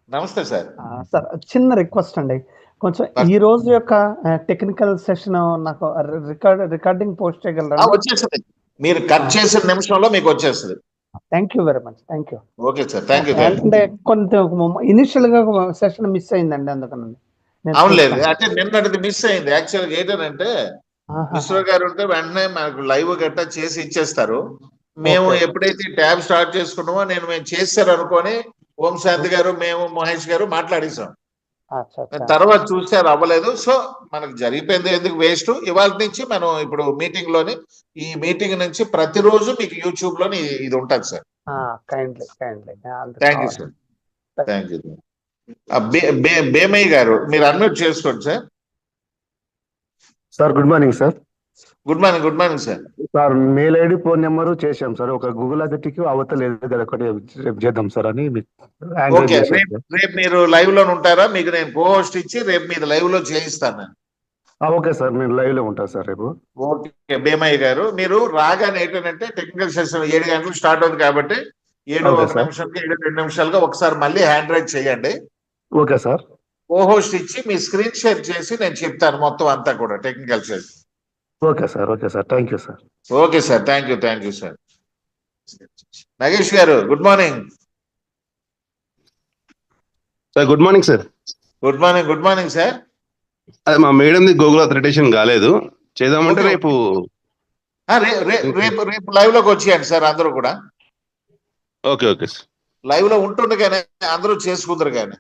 నమస్తే సార్. సార్ చిన్న రిక్వెస్ట్ అండి, కొంచెం ఈ రోజు యొక్క టెక్నికల్ సెషన్ నాకు రికార్డింగ్ పోస్ట్ చేయగలరా? వచ్చేస్తుంది, మీరు కట్ చేసిన నిమిషంలో మీకు వచ్చేస్తుంది. Thank you very much. Thank you. Okay sir, thank you. అంటే కొంత ఇనిషియల్ గా సెషన్ మిస్ అయిందండి, అందుకని. అవునులేదు, అంటే నిన్నటిది మిస్ అయింది. యాక్చువల్గా ఏంటంటే మిశ్రో గారు ఉంటే వెంటనే మనకు లైవ్ గట్టా చేసి ఇచ్చేస్తారు. మేము ఎప్పుడైతే ట్యాబ్ స్టార్ట్ చేసుకున్నామో మేము చేస్తారు అనుకొని ఓంశాంతి గారు, మేము మహేష్ గారు మాట్లాడేసాం. తర్వాత చూస్తే అది అవ్వలేదు. సో మనకు జరిగిపోయింది, ఎందుకు వేస్ట్. ఇవాళ నుంచి మనం ఇప్పుడు మీటింగ్ లోని ఈ మీటింగ్ నుంచి ప్రతిరోజు మీకు యూట్యూబ్ లోని ఇది ఉంటుంది sir. Thank you sir. Thank you. Bemayya గారు మీరు అన్మ్యూట్ చేసుకోండి sir. Sir good morning sir. Good morning. Good morning sir. Sir mail ID phone number చేసాం సార్. ఒక గూగుల్ అథెంటిక్ అవతలేదు కదా, ఒకటి రేపు చేద్దాం సార్ అని. ఓకే, రేపు మీరు లైవ్ లో ఉంటారా? మీకు నేను కోహోస్ట్ ఇచ్చి రేపు మీరు లైవ్ లో చేయిస్తాను. ఓకే సార్, నేను లైవ్ లో ఉంటాను సార్ రేపు. ఓకే బేమయ్య గారు, మీరు రాగానే ఏంటంటే టెక్నికల్ సెషన్ 7 గంటలకు స్టార్ట్ అవుతుంది కాబట్టి 7 నిమిషాలుగా ఒకసారి మళ్ళీ హ్యాండ్ రైట్ చేయండి. Okay sir. కోహోస్ట్ ఇచ్చి మీ స్క్రీన్ షేర్ చేసి నేను చెప్తాను మొత్తం అంతా కూడా technical session. Okay sir. Okay sir, thank you sir. Okay sir, thank you sir. Nagesh గారు good morning. Sir good morning sir. Good morning sir. అదే మా మేడంది గూగుల్ అథెంటికేషన్ కాలేదు, చేద్దామంటే రేపు రేపు లైవ్ లోకి వచ్చేయండి సార్ అందరూ కూడా. Okay sir. లైవ్ లో ఉంటుండగానే అందరూ చేసుకుందరు కానీ.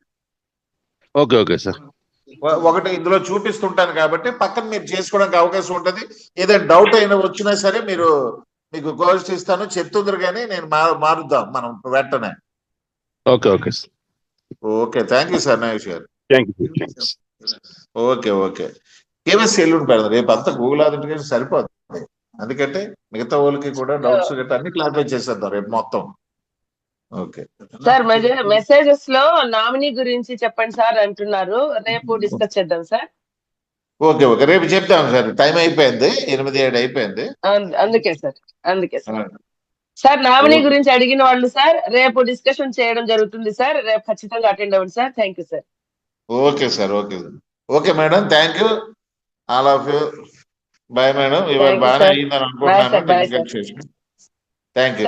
Okay sir. ఒకటి ఇందులో చూపిస్తుంటాను కాబట్టి పక్కన మీరు చేసుకోవడానికి అవకాశం ఉంటుంది. ఏదైనా డౌట్ అయినా వచ్చినా సరే మీకు కోహోస్ట్ ఇస్తాను చెప్తుందరు కానీ నేను మారుద్దాం మనం వెంటనే. Okay sir. Okay, thank you sir Nagesh గారు. Thank you. ఓకే. కేవైసీ ఎల్లుండి పెడదాం. రేపు అంతా గూగుల్ ఆథెంటికేషన్ సరిపోతుంది. అందుకంటే మిగతా వాళ్ళకి కూడా డౌట్స్ గట్రా అన్ని క్లారిఫై చేసేద్దాం రేపు మొత్తం. ఓకే సార్, మెసేజెస్ లో నామినీ గురించి చెప్పండి సార్ అంటున్నారు. రేపు డిస్కస్ చేద్దాం సార్. ఓకే రేపు చెప్తాం సార్. టైం అయిపోయింది, 8:07 అయిపోయింది. అందుకే సార్ నామినీ గురించి అడిగిన వాళ్ళు సార్ రేపు డిస్కషన్ చేయడం జరుగుతుంది సార్. రేపు ఖచ్చితంగా అటెండ్ అవ్వండి sir. Thank you sir. Okay sir. Okay madam, thank you all of you. Bye madam. ఇవాళ బాగానే అయిందని అనుకుంటున్నాను. Thank you.